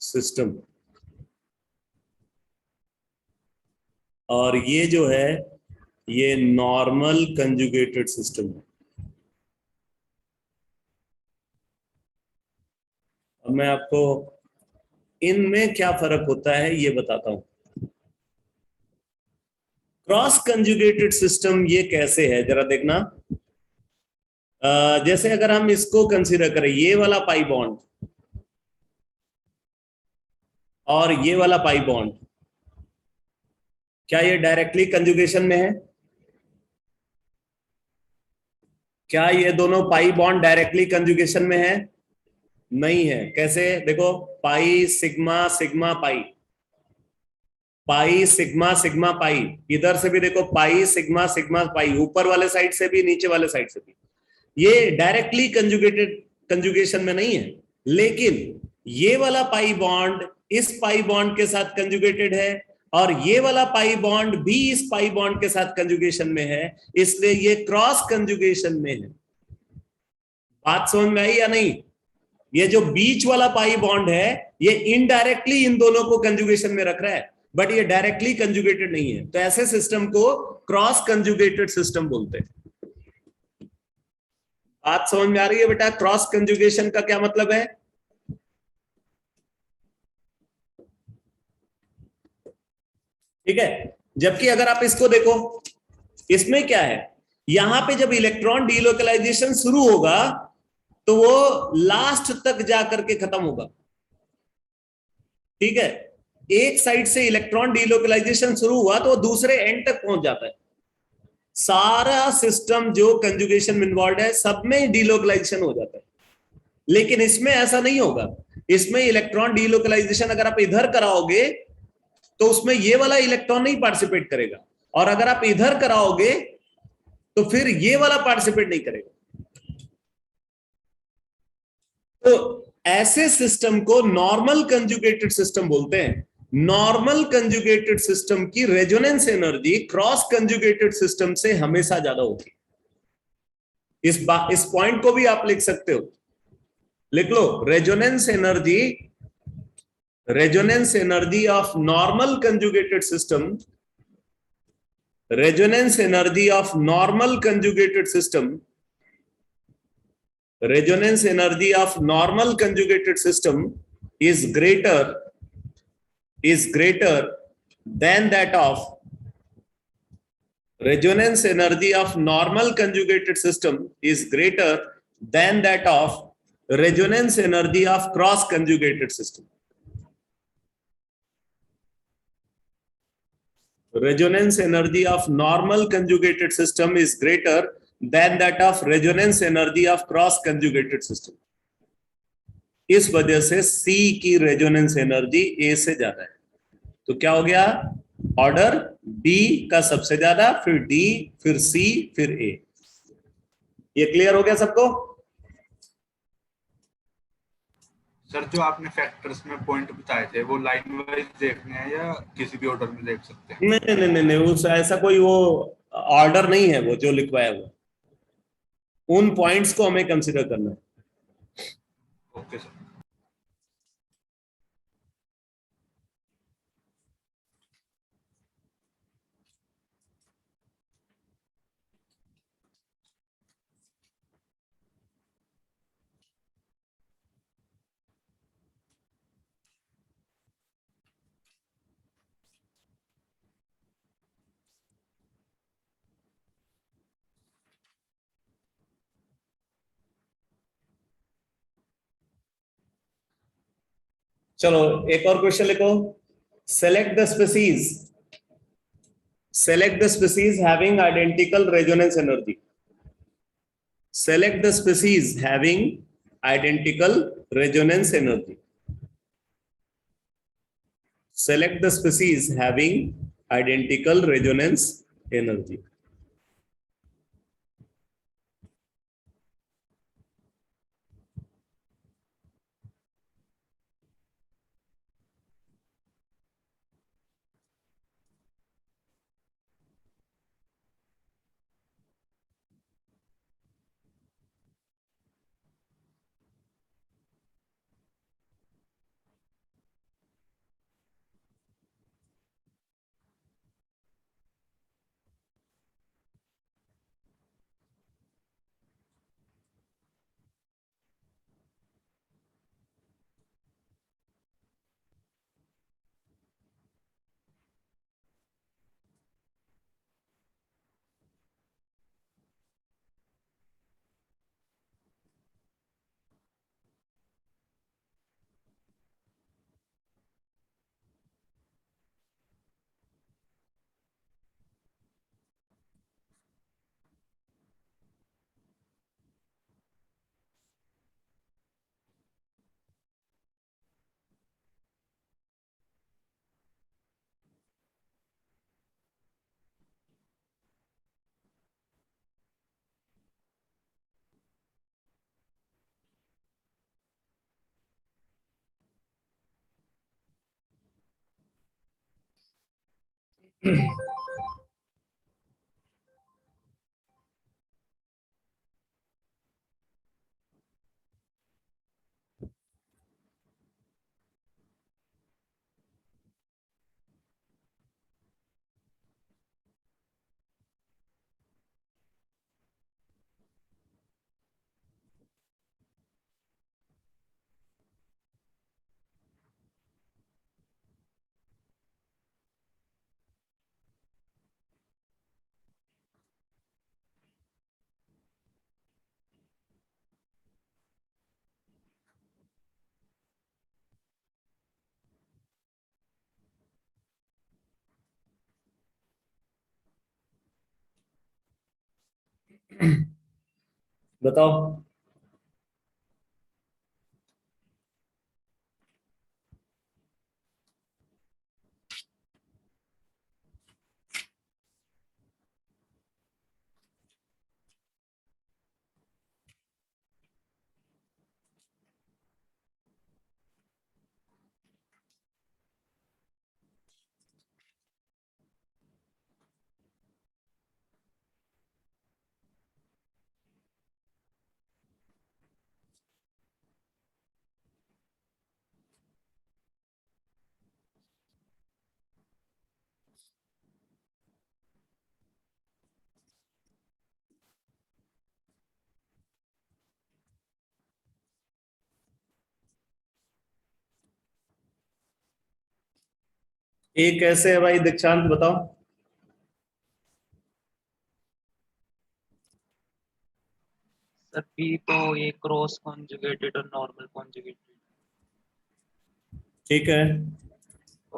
सिस्टम, और ये जो है ये नॉर्मल कंजुगेटेड सिस्टम है। अब मैं आपको इनमें क्या फर्क होता है ये बताता हूं। क्रॉस कंजुगेटेड सिस्टम ये कैसे है जरा देखना। जैसे अगर हम इसको कंसीडर करें, ये वाला पाई बॉन्ड और ये वाला पाई बॉन्ड, क्या ये डायरेक्टली कंजुगेशन में है? क्या ये दोनों पाई बॉन्ड डायरेक्टली कंजुगेशन में है? नहीं है। कैसे? देखो, pi sigma sigma pi, pi sigma sigma pi, इधर से भी देखो पाई सिग्मा सिग्मा पाई, ऊपर वाले साइड से भी नीचे वाले साइड से भी, ये डायरेक्टली कंजुगेशन में नहीं है। लेकिन ये वाला पाई बॉन्ड इस पाई बॉन्ड के साथ कंजुगेटेड है, और ये वाला पाई बॉन्ड भी इस पाई बॉन्ड के साथ कंजुगेशन में है, इसलिए ये क्रॉस कंजुगेशन में है। बात समझ में आई या नहीं? ये जो बीच वाला पाई बॉन्ड है ये इनडायरेक्टली इन दोनों को कंजुगेशन में रख रहा है, बट ये डायरेक्टली कंजुगेटेड नहीं है, तो ऐसे सिस्टम को क्रॉस कंजुगेटेड सिस्टम बोलते हैं। बात समझ में आ रही है बेटा? क्रॉस कंजुगेशन का क्या मतलब है? ठीक है। जबकि अगर आप इसको देखो, इसमें क्या है, यहां पे जब इलेक्ट्रॉन डीलोकलाइजेशन शुरू होगा तो वो लास्ट तक जाकर के खत्म होगा। ठीक है, एक साइड से इलेक्ट्रॉन डीलोकलाइजेशन शुरू हुआ तो वो दूसरे एंड तक पहुंच जाता है। सारा सिस्टम जो कंजुगेशन में इन्वॉल्व है सब में डीलोकलाइजेशन हो जाता है, लेकिन इसमें ऐसा नहीं होगा। इसमें इलेक्ट्रॉन डीलोकलाइजेशन अगर आप इधर कराओगे तो उसमें ये वाला इलेक्ट्रॉन नहीं पार्टिसिपेट करेगा, और अगर आप इधर कराओगे तो फिर ये वाला पार्टिसिपेट नहीं करेगा। तो ऐसे सिस्टम को नॉर्मल कंजुगेटेड सिस्टम बोलते हैं। नॉर्मल कंजुगेटेड सिस्टम की resonance energy cross conjugated system से हमेशा ज्यादा होगी। इस पॉइंट को भी आप लिख सकते हो, लिख लो। Resonance energy of normal conjugated system, resonance energy of normal conjugated system, resonance energy of normal conjugated system is greater than that of resonance energy of normal conjugated system is greater than that of resonance energy of cross conjugated system. Resonance energy of normal conjugated system is greater than that of resonance energy of cross conjugated system. इस वजह से C की resonance energy A से ज्यादा है। तो क्या हो गया? ऑर्डर B का सबसे ज्यादा, फिर D, फिर C, फिर A। ये क्लियर हो गया सबको? सर, जो आपने फैक्टर्स में पॉइंट बताए थे वो लाइन वाइज देखने हैं या किसी भी ऑर्डर में देख सकते हैं? नहीं, उस ऐसा कोई वो ऑर्डर नहीं है, वो जो लिखवाया हुआ, उन पॉइंट्स को हमें कंसीडर करना है। Okay sir. चलो एक और क्वेश्चन लिखो। Select the species, select the species having identical resonance energy. Select the species having identical resonance energy. Select the species having identical resonance energy. बताओ। ये कैसे है भाई दीक्षांत, बताओ। सर पी तो ये क्रॉस कॉन्जुगेटेड और नॉर्मल कॉन्जुगेटेड, ठीक है।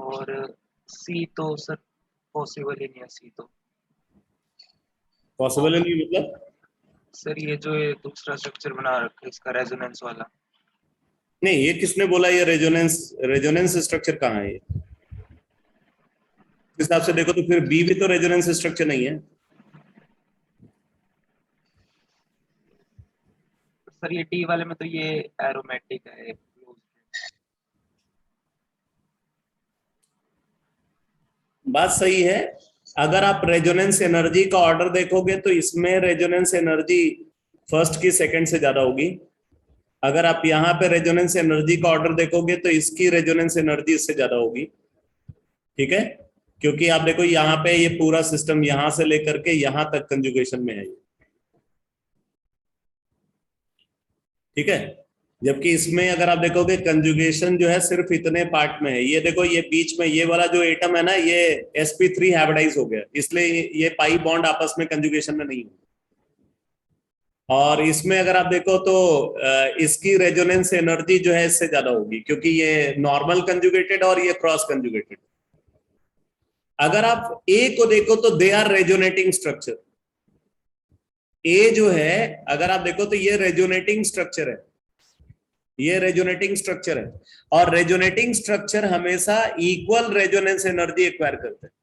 और सी तो सर पॉसिबल ही नहीं है। सी तो पॉसिबल नहीं मतलब? सर ये जो ये दूसरा स्ट्रक्चर बना रखा है इसका रेजोनेंस वाला, नहीं, ये किसने बोला ये रेजोनेंस? रेजोनेंस स्ट्रक्चर कहाँ है ये? इस हिसाब से देखो तो फिर बी भी तो रेजोनेंस स्ट्रक्चर नहीं है। सर ये डी वाले में तो ये एरोमेटिक है। बात सही है। अगर आप रेजोनेंस एनर्जी का ऑर्डर देखोगे तो इसमें रेजोनेंस एनर्जी फर्स्ट की सेकंड से ज्यादा होगी। अगर आप यहाँ पे रेजोनेंस एनर्जी का ऑर्डर देखोगे तो इसकी रेजोनेंस एनर्जी इससे ज्यादा होगी, ठीक है, क्योंकि आप देखो यहाँ पे ये पूरा सिस्टम यहां से लेकर के यहां तक कंजुगेशन में है, ठीक है। जबकि इसमें अगर आप देखोगे कंजुगेशन जो है सिर्फ इतने पार्ट में है, ये देखो ये बीच में ये वाला जो एटम है ना, ये sp3 हाइब्रिडाइज हो गया, इसलिए ये पाई बॉन्ड आपस में कंजुगेशन में नहीं है। और इसमें अगर आप देखो तो इसकी रेजोनेंस एनर्जी जो है इससे ज्यादा होगी, क्योंकि ये नॉर्मल कंजुगेटेड और ये क्रॉस कंजुगेटेड। अगर आप ए को देखो तो दे आर रेजोनेटिंग स्ट्रक्चर। ए जो है अगर आप देखो तो ये रेजोनेटिंग स्ट्रक्चर है, ये रेजोनेटिंग स्ट्रक्चर है, और रेजोनेटिंग स्ट्रक्चर हमेशा इक्वल रेजोनेंस एनर्जी एक्वायर करते हैं।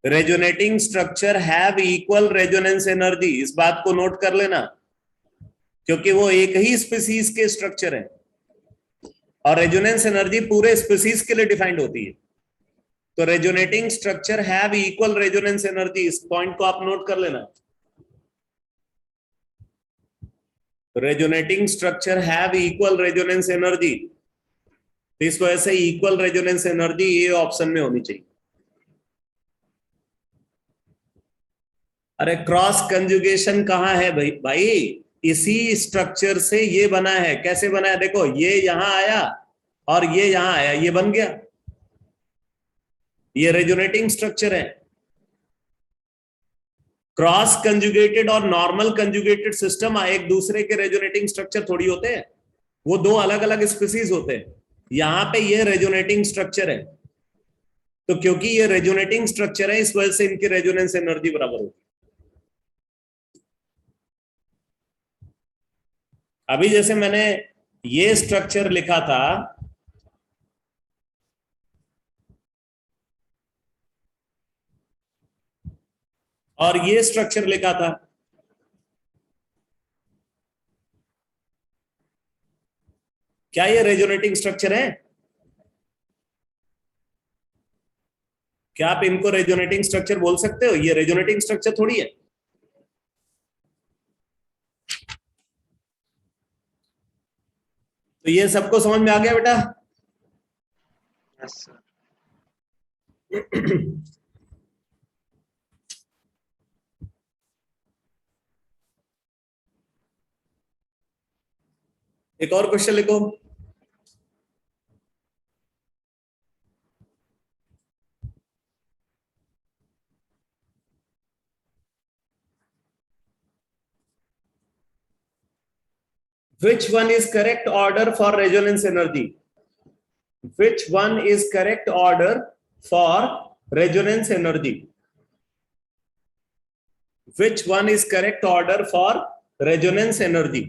Resonating structure have equal resonance energy, इस बात को नोट कर लेना, क्योंकि वो एक ही स्पीसीज के स्ट्रक्चर है और रेजोनेंस एनर्जी पूरे स्पीसीज के लिए डिफाइंड होती है। तो resonating structure have equal resonance energy, इस पॉइंट को आप नोट कर लेना। Resonating structure have equal resonance energy, इस वजह से इक्वल रेजोनेंस एनर्जी ये ऑप्शन में होनी चाहिए। अरे क्रॉस कंजुगेशन कहां है भाई? भाई इसी स्ट्रक्चर से ये बना है। कैसे बना है? देखो ये यहां आया और ये यहां आया, ये बन गया, ये रेजोनेटिंग स्ट्रक्चर है। क्रॉस कंजुगेटेड और नॉर्मल कंजुगेटेड सिस्टम एक दूसरे के रेजोनेटिंग स्ट्रक्चर थोड़ी होते हैं, वो दो अलग अलग स्पीसीज होते हैं। यहां पे ये रेजोनेटिंग स्ट्रक्चर है, तो क्योंकि ये रेजोनेटिंग स्ट्रक्चर है इस वजह से इनकी रेजोनेंस एनर्जी बराबर होगी। अभी जैसे मैंने ये स्ट्रक्चर लिखा था, और ये स्ट्रक्चर लिखा था, क्या ये रेजोनेटिंग स्ट्रक्चर है? क्या आप इनको रेजोनेटिंग स्ट्रक्चर बोल सकते हो? ये रेजोनेटिंग स्ट्रक्चर थोड़ी है। तो ये सबको समझ में आ गया बेटा? Yes sir. एक और क्वेश्चन लिखो। Which one is correct order for resonance energy? Which one is correct order for resonance energy? Which one is correct order for resonance energy?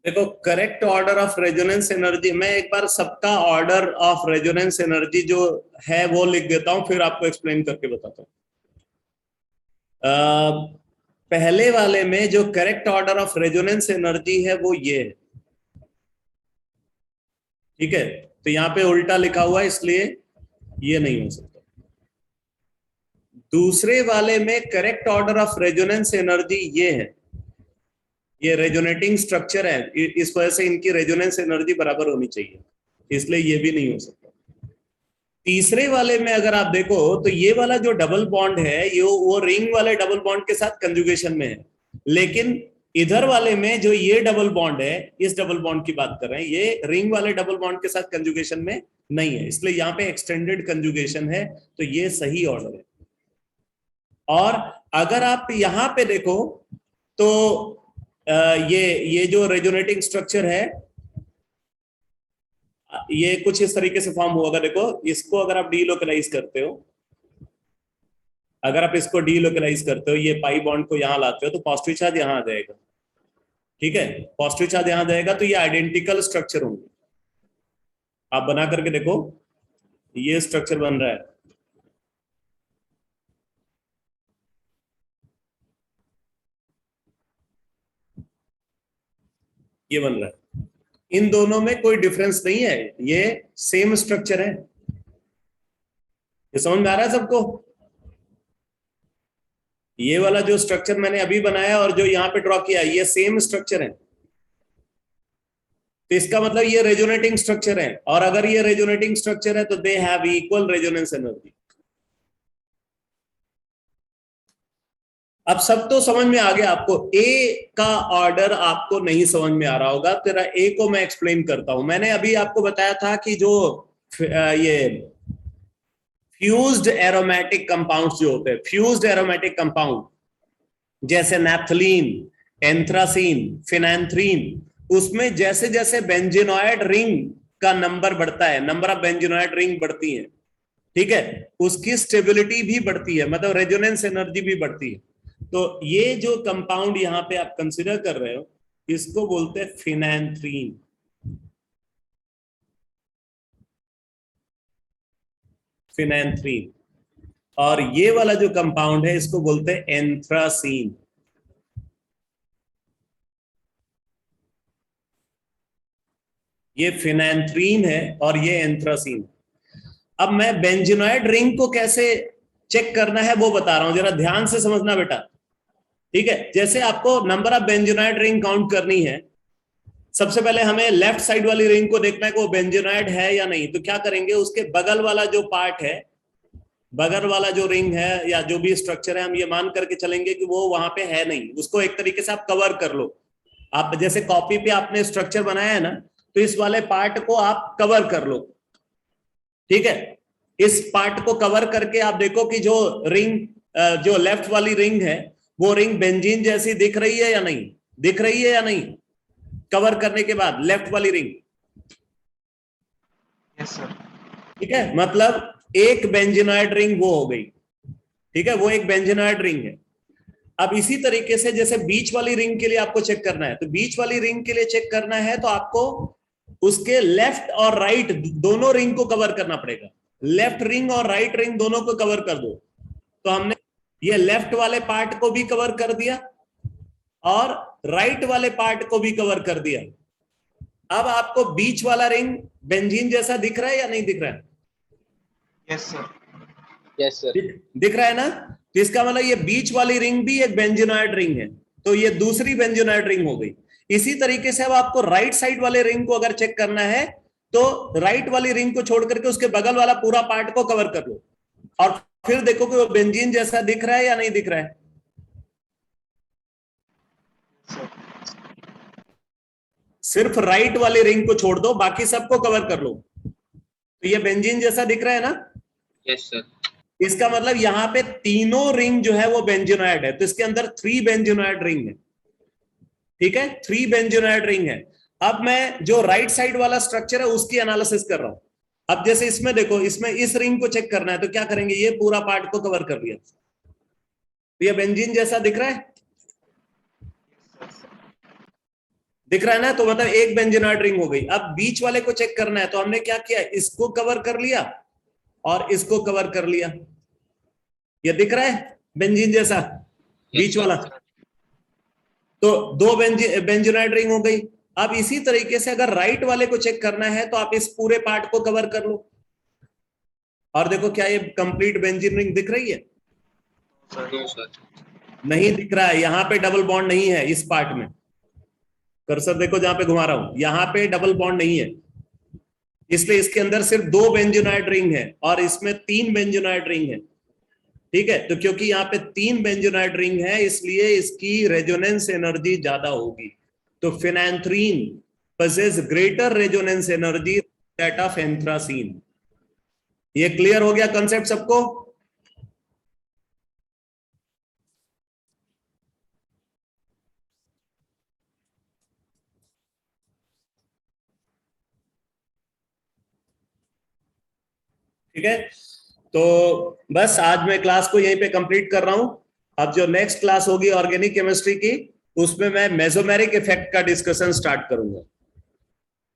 देखो correct order of resonance energy, मैं एक बार सबका order of resonance energy जो है वो लिख देता हूं, फिर आपको एक्सप्लेन करके बताता हूं। पहले वाले में जो correct order of resonance energy है वो ये है, ठीक है, तो यहां पे उल्टा लिखा हुआ है इसलिए ये नहीं हो सकता। दूसरे वाले में correct order of resonance energy ये है, ये रेजोनेटिंग स्ट्रक्चर है, इस वजह से इनकी रेजोनेंस एनर्जी बराबर होनी चाहिए, इसलिए ये भी नहीं हो सकता। तीसरे वाले में अगर आप देखो तो ये वाला जो डबल बॉन्ड है ये वो रिंग वाले डबल बॉन्ड के साथ कंजुगेशन में है, लेकिन इधर वाले में जो ये डबल बॉन्ड है, इस डबल बॉन्ड की बात कर रहे हैं, ये रिंग वाले डबल बॉन्ड के साथ कंजुगेशन में नहीं है, इसलिए यहाँ पे एक्सटेंडेड कंजुगेशन है, तो ये सही ऑर्डर है। और अगर आप यहाँ पे देखो तो ये जो रेजोनेटिंग स्ट्रक्चर है ये कुछ इस तरीके से फॉर्म होगा। देखो इसको अगर आप डीलोकलाइज करते हो, अगर आप इसको डीलोकलाइज करते हो, ये पाई बॉन्ड को यहां लाते हो तो पॉजिटिव चार्ज यहां आ जाएगा, ठीक है, पॉजिटिव चार्ज यहां जाएगा, तो ये आइडेंटिकल स्ट्रक्चर होंगे। आप बना करके देखो, ये स्ट्रक्चर बन रहा है, ये बन रहा है, इन दोनों में कोई डिफरेंस नहीं है, ये सेम स्ट्रक्चर है। ये समझ में आ रहा है सबको? ये वाला जो स्ट्रक्चर मैंने अभी बनाया और जो यहां पे ड्रॉ किया ये सेम स्ट्रक्चर है, तो इसका मतलब ये रेजोनेटिंग स्ट्रक्चर है, और अगर ये रेजोनेटिंग स्ट्रक्चर है तो they have equal resonance energy. अब सब तो समझ में आ गया आपको, ए का ऑर्डर आपको नहीं समझ में आ रहा होगा, तेरा ए को मैं एक्सप्लेन करता हूं। मैंने अभी आपको बताया था कि जो ये फ्यूज्ड एरोमेटिक कंपाउंड्स जो होते हैं, फ्यूज्ड एरोमेटिक कंपाउंड जैसे नैप्थलीन, एंथ्रासीन, फिनैंथ्रीन, उसमें जैसे जैसे बेंजीनॉइड रिंग का नंबर बढ़ता है, नंबर ऑफ बेंजीनॉइड रिंग बढ़ती है, ठीक है, उसकी स्टेबिलिटी भी बढ़ती है, मतलब रेजोनेंस एनर्जी भी बढ़ती है। तो ये जो कंपाउंड यहां पे आप कंसीडर कर रहे हो इसको बोलते हैं फिनैंथ्रीन, फिनैंथ्रीन, और ये वाला जो कंपाउंड है इसको बोलते हैं एंथ्रासीन। ये फिनैंथ्रीन है और ये एंथ्रासीन। अब मैं बेंजीनॉइड रिंग को कैसे चेक करना है वो बता रहा हूं, जरा ध्यान से समझना बेटा, ठीक है। जैसे आपको number of benzenoid ring count करनी है, सबसे पहले हमें लेफ्ट साइड वाली रिंग को देखना है कि वो बेंजीनॉइड है या नहीं, तो क्या करेंगे, उसके बगल वाला जो पार्ट है, बगल वाला जो रिंग है या जो भी स्ट्रक्चर है, हम ये मान करके चलेंगे कि वो वहां पे है नहीं, उसको एक तरीके से आप कवर कर लो। आप जैसे कॉपी पे आपने स्ट्रक्चर बनाया है ना, तो इस वाले पार्ट को आप कवर कर लो, ठीक है। इस पार्ट को कवर करके आप देखो कि जो रिंग, जो लेफ्ट वाली रिंग है, वो रिंग बेंजीन जैसी दिख रही है या नहीं, दिख रही है या नहीं, कवर करने के बाद लेफ्ट वाली रिंग, यस सर, ठीक है, मतलब एक बेंजीनॉइड रिंग वो हो गई, ठीक है, वो एक बेंजीनॉइड रिंग है। अब इसी तरीके से जैसे बीच वाली रिंग के लिए आपको चेक करना है, तो बीच वाली रिंग के लिए चेक करना है तो आपको उसके लेफ्ट और राइट दोनों रिंग को कवर करना पड़ेगा, लेफ्ट रिंग और राइट रिंग दोनों को कवर कर दो। तो हमने ये लेफ्ट वाले पार्ट को भी कवर कर दिया और राइट वाले पार्ट को भी कवर कर दिया। अब आपको बीच वाला रिंग बेंजीन जैसा दिख रहा है या नहीं दिख रहा है? यस सर, यस सर, दिख रहा है ना, तो इसका मतलब ये बीच वाली रिंग भी एक बेंजीनॉइड रिंग है, तो ये दूसरी बेंजीनॉइड रिंग हो गई। इसी तरीके से अब आपको राइट साइड वाले रिंग को अगर चेक करना है तो राइट वाली रिंग को छोड़ करके उसके बगल वाला पूरा पार्ट को कवर कर लो और फिर देखो कि वो बेंजीन जैसा दिख रहा है या नहीं दिख रहा है। सिर्फ राइट वाली रिंग को छोड़ दो, बाकी सबको कवर कर लो, तो ये बेंजीन जैसा दिख रहा है ना? यस सर, इसका मतलब यहाँ पे तीनों रिंग जो है वो बेंजीनॉइड है, तो इसके अंदर 3 बेंजीनॉइड रिंग है, ठीक है, 3 बेंजीनॉइड रिंग है। अब मैं जो राइट साइड वाला स्ट्रक्चर है उसकी एनालिसिस कर रहा हूं। अब जैसे इसमें देखो, इसमें इस रिंग को चेक करना है तो क्या करेंगे, ये पूरा पार्ट को कवर कर लिया, तो ये बेंजीन जैसा दिख रहा है, दिख रहा है ना, तो मतलब एक बेंजीनॉइड रिंग हो गई। अब बीच वाले को चेक करना है, तो हमने क्या किया, इसको कवर कर लिया और इसको कवर कर लिया। ये दिख रहा है बेंजीन जैसा बीच वाला, तो दो बेंजीनॉइड रिंग हो गई। अब इसी तरीके से अगर राइट वाले को चेक करना है तो आप इस पूरे पार्ट को कवर कर लो, और देखो क्या ये कंप्लीट बेंजीन रिंग दिख रही है? No sir. नहीं दिख रहा है, यहाँ पे डबल बॉन्ड नहीं है इस पार्ट में। कर्सर देखो जहां पे घुमा रहा हूं, यहाँ पे डबल बॉन्ड नहीं है, इसलिए इसके अंदर सिर्फ 2 बेंजीनॉइड रिंग है और इसमें 3 बेंजीनॉइड रिंग है। ठीक है, तो क्योंकि यहाँ पे 3 बेंजीनॉइड रिंग है इसलिए इसकी रेजोनेंस एनर्जी ज्यादा होगी। तो फिनैंथ्रीन possess greater resonance energy that of anthracene. ये क्लियर हो गया कंसेप्ट सबको? ठीक है, तो बस आज मैं क्लास को यहीं पे कंप्लीट कर रहा हूं। अब जो नेक्स्ट क्लास होगी ऑर्गेनिक केमिस्ट्री की, उसमें मैं मेसोमेरिक इफेक्ट का डिस्कशन स्टार्ट करूंगा।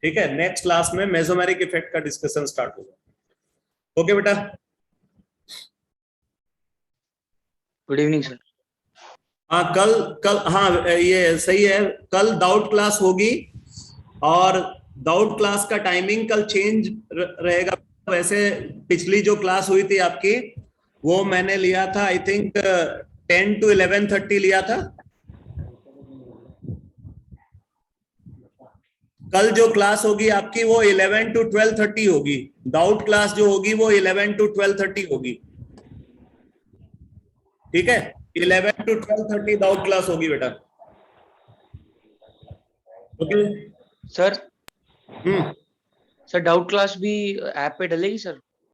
ठीक है, नेक्स्ट क्लास में मेसोमेरिक इफेक्ट का डिस्कशन स्टार्ट होगा। ओके बेटा, गुड इवनिंग सर। हाँ कल हाँ ये सही है, कल डाउट क्लास होगी और डाउट क्लास का टाइमिंग कल चेंज रहेगा। वैसे पिछली जो क्लास हुई थी आपकी वो मैंने लिया था आई थिंक 10 to 11:30 लिया था। कल जो क्लास होगी आपकी वो 11 to 12:30 होगी। डाउट क्लास जो होगी वो 11 to 12:30 होगी। ठीक है, 11 to 12:30 डाउट क्लास होगी बेटा। Okay sir, sir doubt class भी ऐप पे डलेगी सर?